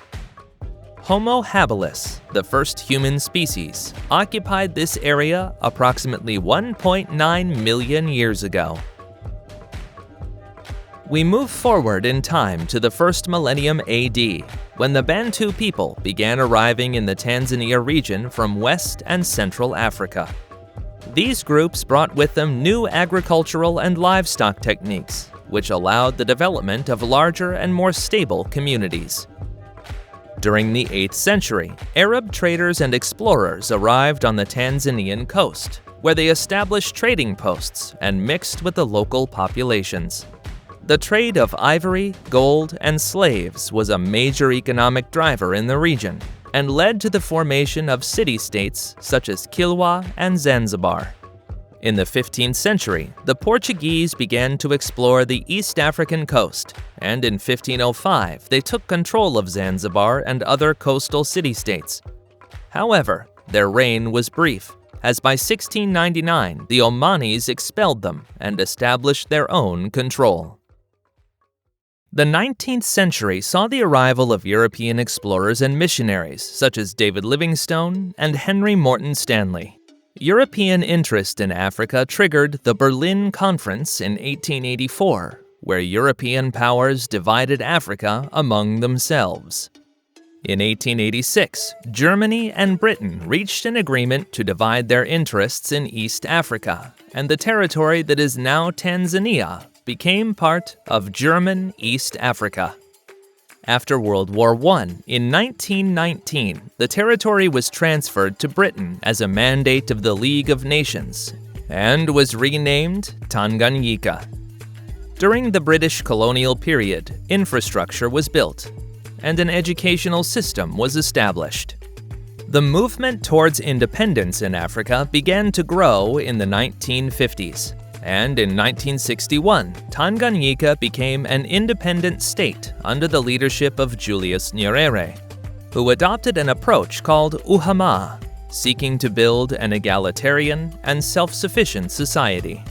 Homo habilis, the first human species, occupied this area approximately 1.9 million years ago. We move forward in time to the first millennium AD, when the Bantu people began arriving in the Tanzania region from West and Central Africa. These groups brought with them new agricultural and livestock techniques, which allowed the development of larger and more stable communities. During the 8th century, Arab traders and explorers arrived on the Tanzanian coast, where they established trading posts and mixed with the local populations. The trade of ivory, gold, and slaves was a major economic driver in the region and led to the formation of city-states such as Kilwa and Zanzibar. In the 15th century, the Portuguese began to explore the East African coast, and in 1505 they took control of Zanzibar and other coastal city-states. However, their reign was brief, as by 1699 the Omanis expelled them and established their own control. The 19th century saw the arrival of European explorers and missionaries such as David Livingstone and Henry Morton Stanley. European interest in Africa triggered the Berlin Conference in 1884, where European powers divided Africa among themselves. In 1886, Germany and Britain reached an agreement to divide their interests in East Africa, and the territory that is now Tanzania became part of German East Africa. After World War I, in 1919, the territory was transferred to Britain as a mandate of the League of Nations and was renamed Tanganyika. During the British colonial period, infrastructure was built, and an educational system was established. The movement towards independence in Africa began to grow in the 1950s, and in 1961, Tanganyika became an independent state under the leadership of Julius Nyerere, who adopted an approach called Ujamaa, seeking to build an egalitarian and self-sufficient society.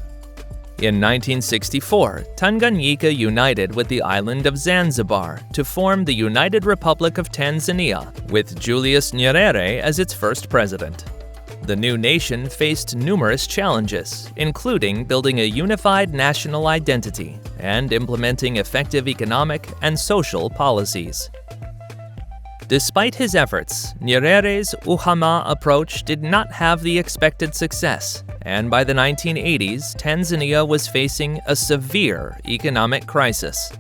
In 1964, Tanganyika united with the island of Zanzibar to form the United Republic of Tanzania, with Julius Nyerere as its first president. The new nation faced numerous challenges, including building a unified national identity and implementing effective economic and social policies. Despite his efforts, Nyerere's Ujamaa approach did not have the expected success, and by the 1980s, Tanzania was facing a severe economic crisis.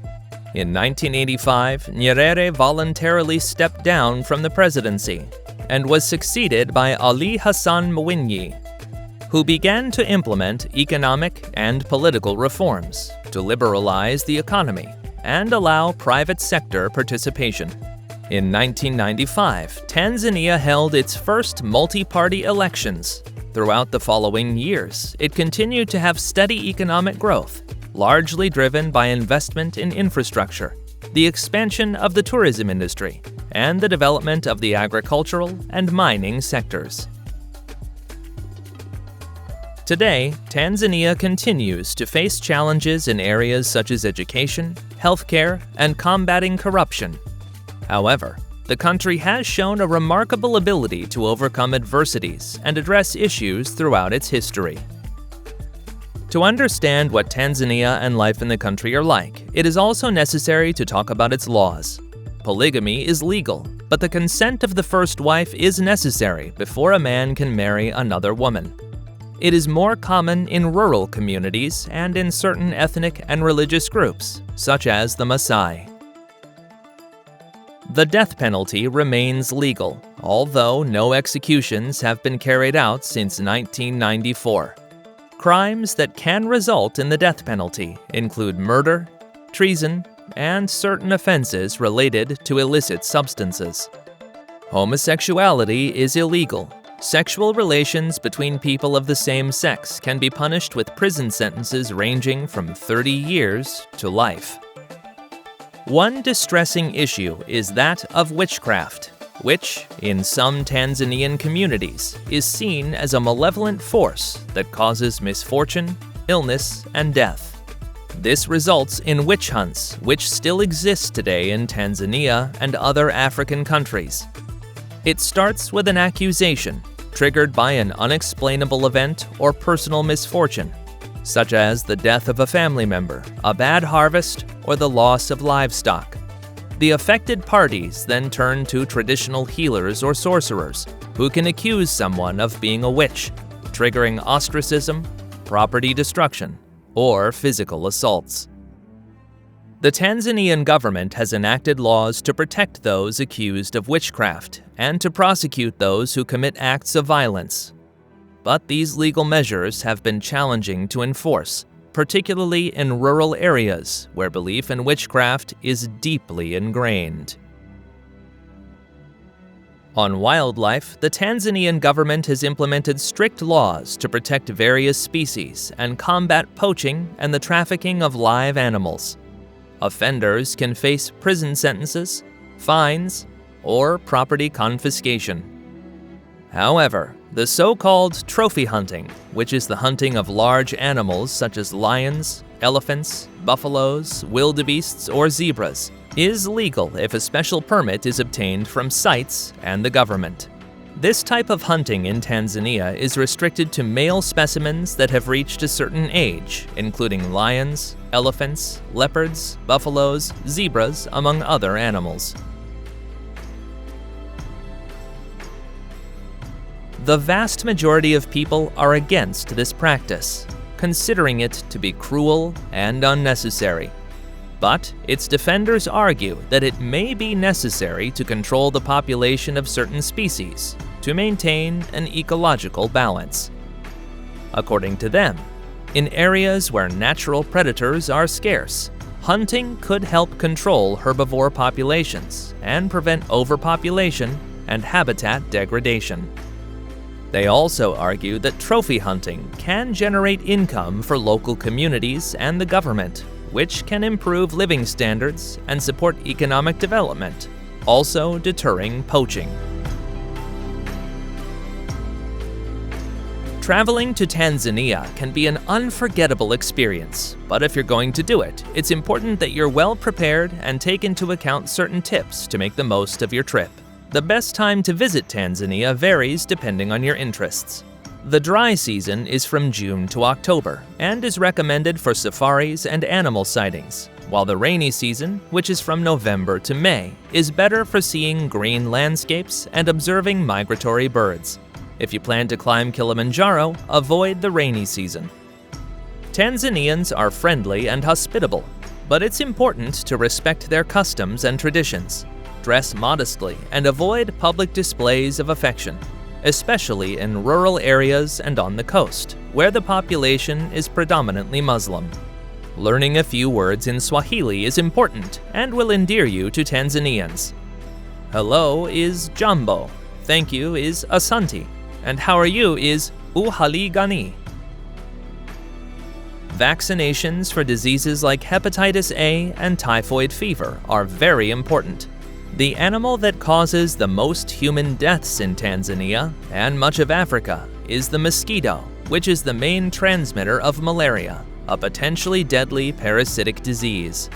In 1985, Nyerere voluntarily stepped down from the presidency and was succeeded by Ali Hassan Mwinyi, who began to implement economic and political reforms to liberalize the economy and allow private sector participation. In 1995, Tanzania held its first multi-party elections. Throughout the following years, it continued to have steady economic growth, largely driven by investment in infrastructure, the expansion of the tourism industry, and the development of the agricultural and mining sectors. Today, Tanzania continues to face challenges in areas such as education, healthcare, and combating corruption. However, the country has shown a remarkable ability to overcome adversities and address issues throughout its history. To understand what Tanzania and life in the country are like, it is also necessary to talk about its laws. Polygamy is legal, but the consent of the first wife is necessary before a man can marry another woman. It is more common in rural communities and in certain ethnic and religious groups, such as the Maasai. The death penalty remains legal, although no executions have been carried out since 1994. Crimes that can result in the death penalty include murder, treason, and certain offenses related to illicit substances. Homosexuality is illegal. Sexual relations between people of the same sex can be punished with prison sentences ranging from 30 years to life. One distressing issue is that of witchcraft, which, in some Tanzanian communities, is seen as a malevolent force that causes misfortune, illness, and death. This results in witch hunts, which still exist today in Tanzania and other African countries. It starts with an accusation, triggered by an unexplainable event or personal misfortune, such as the death of a family member, a bad harvest, or the loss of livestock. The affected parties then turn to traditional healers or sorcerers, who can accuse someone of being a witch, triggering ostracism, property destruction, or physical assaults. The Tanzanian government has enacted laws to protect those accused of witchcraft and to prosecute those who commit acts of violence. But these legal measures have been challenging to enforce, particularly in rural areas where belief in witchcraft is deeply ingrained. On wildlife, the Tanzanian government has implemented strict laws to protect various species and combat poaching and the trafficking of live animals. Offenders can face prison sentences, fines, or property confiscation. However, the so-called trophy hunting, which is the hunting of large animals such as lions, elephants, buffaloes, wildebeests, or zebras, is legal if a special permit is obtained from sites and the government. This type of hunting in Tanzania is restricted to male specimens that have reached a certain age, including lions, elephants, leopards, buffaloes, zebras, among other animals. The vast majority of people are against this practice, considering it to be cruel and unnecessary. But its defenders argue that it may be necessary to control the population of certain species to maintain an ecological balance. According to them, in areas where natural predators are scarce, hunting could help control herbivore populations and prevent overpopulation and habitat degradation. They also argue that trophy hunting can generate income for local communities and the government, which can improve living standards and support economic development, also deterring poaching. Traveling to Tanzania can be an unforgettable experience, but if you're going to do it, it's important that you're well prepared and take into account certain tips to make the most of your trip. The best time to visit Tanzania varies depending on your interests. The dry season is from June to October and is recommended for safaris and animal sightings, while the rainy season, which is from November to May, is better for seeing green landscapes and observing migratory birds. If you plan to climb Kilimanjaro, avoid the rainy season. Tanzanians are friendly and hospitable, but it's important to respect their customs and traditions. Dress modestly and avoid public displays of affection, especially in rural areas and on the coast, where the population is predominantly Muslim. Learning a few words in Swahili is important and will endear you to Tanzanians. Hello is jambo, thank you is asante, and how are you is uhali gani. Vaccinations for diseases like hepatitis A and typhoid fever are very important. The animal that causes the most human deaths in Tanzania and much of Africa is the mosquito, which is the main transmitter of malaria, a potentially deadly parasitic disease.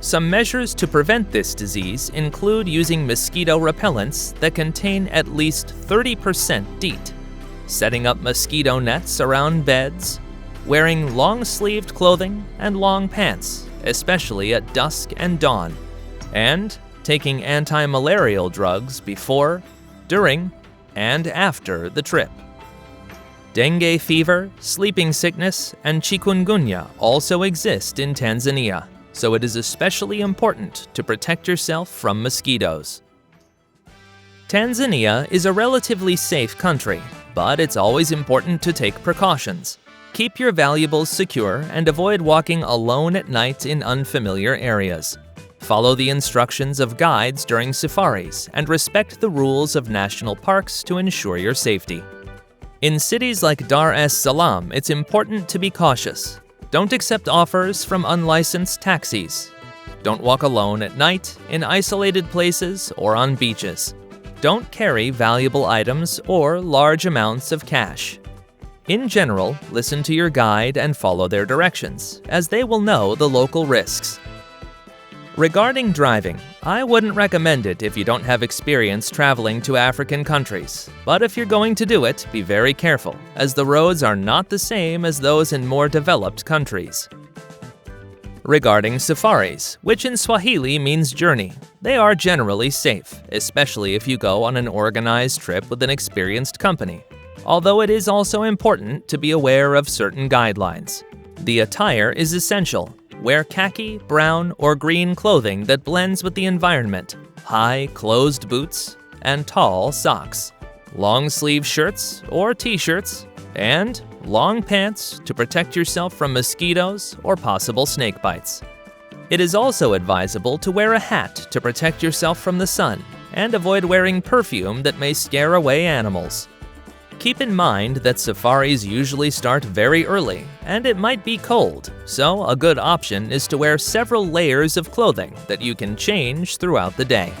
Some measures to prevent this disease include using mosquito repellents that contain at least 30% DEET, setting up mosquito nets around beds, wearing long-sleeved clothing and long pants, especially at dusk and dawn, and taking anti-malarial drugs before, during, and after the trip. Dengue fever, sleeping sickness, and chikungunya also exist in Tanzania, so it is especially important to protect yourself from mosquitoes. Tanzania is a relatively safe country, but it's always important to take precautions. Keep your valuables secure and avoid walking alone at night in unfamiliar areas. Follow the instructions of guides during safaris and respect the rules of national parks to ensure your safety. In cities like Dar es Salaam, it's important to be cautious. Don't accept offers from unlicensed taxis. Don't walk alone at night, in isolated places, or on beaches. Don't carry valuable items or large amounts of cash. In general, listen to your guide and follow their directions, as they will know the local risks. Regarding driving, I wouldn't recommend it if you don't have experience traveling to African countries. But if you're going to do it, be very careful, as the roads are not the same as those in more developed countries. Regarding safaris, which in Swahili means journey, they are generally safe, especially if you go on an organized trip with an experienced company, although it is also important to be aware of certain guidelines. The attire is essential. wear khaki, brown, or green clothing that blends with the environment, high, closed boots, and tall socks, long-sleeve shirts or t-shirts, and long pants to protect yourself from mosquitoes or possible snake bites. It is also advisable to wear a hat to protect yourself from the sun and avoid wearing perfume that may scare away animals. Keep in mind that safaris usually start very early and it might be cold, so a good option is to wear several layers of clothing that you can change throughout the day.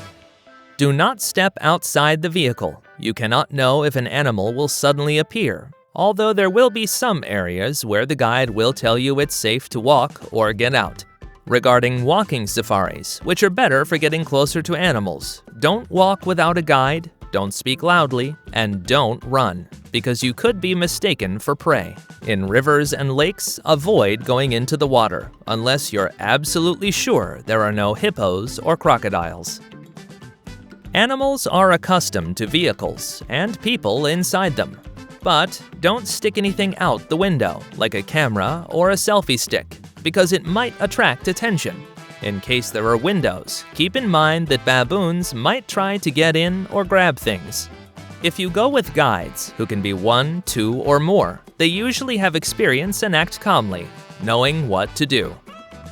Do not step outside the vehicle. You cannot know if an animal will suddenly appear, although there will be some areas where the guide will tell you it's safe to walk or get out. Regarding walking safaris, which are better for getting closer to animals, don't walk without a guide, don't speak loudly, and don't run, because you could be mistaken for prey. In rivers and lakes, avoid going into the water, unless you're absolutely sure there are no hippos or crocodiles. Animals are accustomed to vehicles and people inside them. But don't stick anything out the window, like a camera or a selfie stick, because it might attract attention. In case there are windows, keep in mind that baboons might try to get in or grab things. If you go with guides, who can be 1, 2, or more, they usually have experience and act calmly, knowing what to do.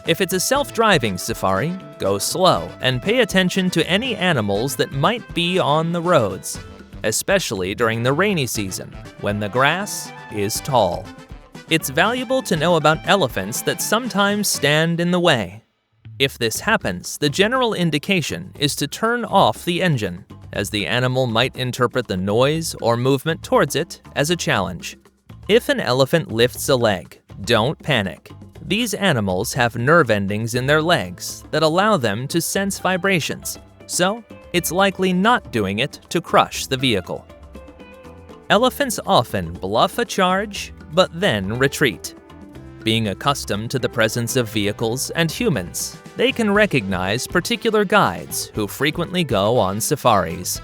If it's a self-driving safari, go slow and pay attention to any animals that might be on the roads, especially during the rainy season, when the grass is tall. It's valuable to know about elephants that sometimes stand in the way. If this happens, the general indication is to turn off the engine, as the animal might interpret the noise or movement towards it as a challenge. If an elephant lifts a leg, don't panic. These animals have nerve endings in their legs that allow them to sense vibrations, so it's likely not doing it to crush the vehicle. Elephants often bluff a charge, but then retreat. Being accustomed to the presence of vehicles and humans, they can recognize particular guides who frequently go on safaris.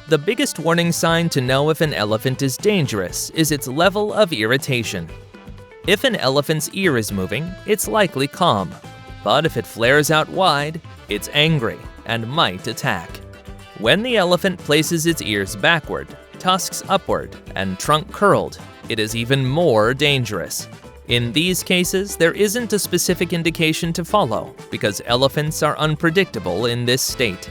The biggest warning sign to know if an elephant is dangerous is its level of irritation. If an elephant's ear is moving, it's likely calm, but if it flares out wide, it's angry and might attack. When the elephant places its ears backward, tusks upward, and trunk curled, it is even more dangerous. In these cases, there isn't a specific indication to follow because elephants are unpredictable in this state.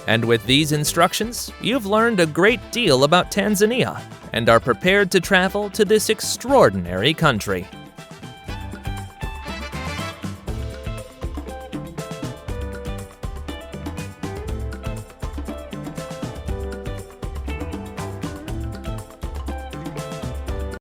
And with these instructions, you've learned a great deal about Tanzania and are prepared to travel to this extraordinary country.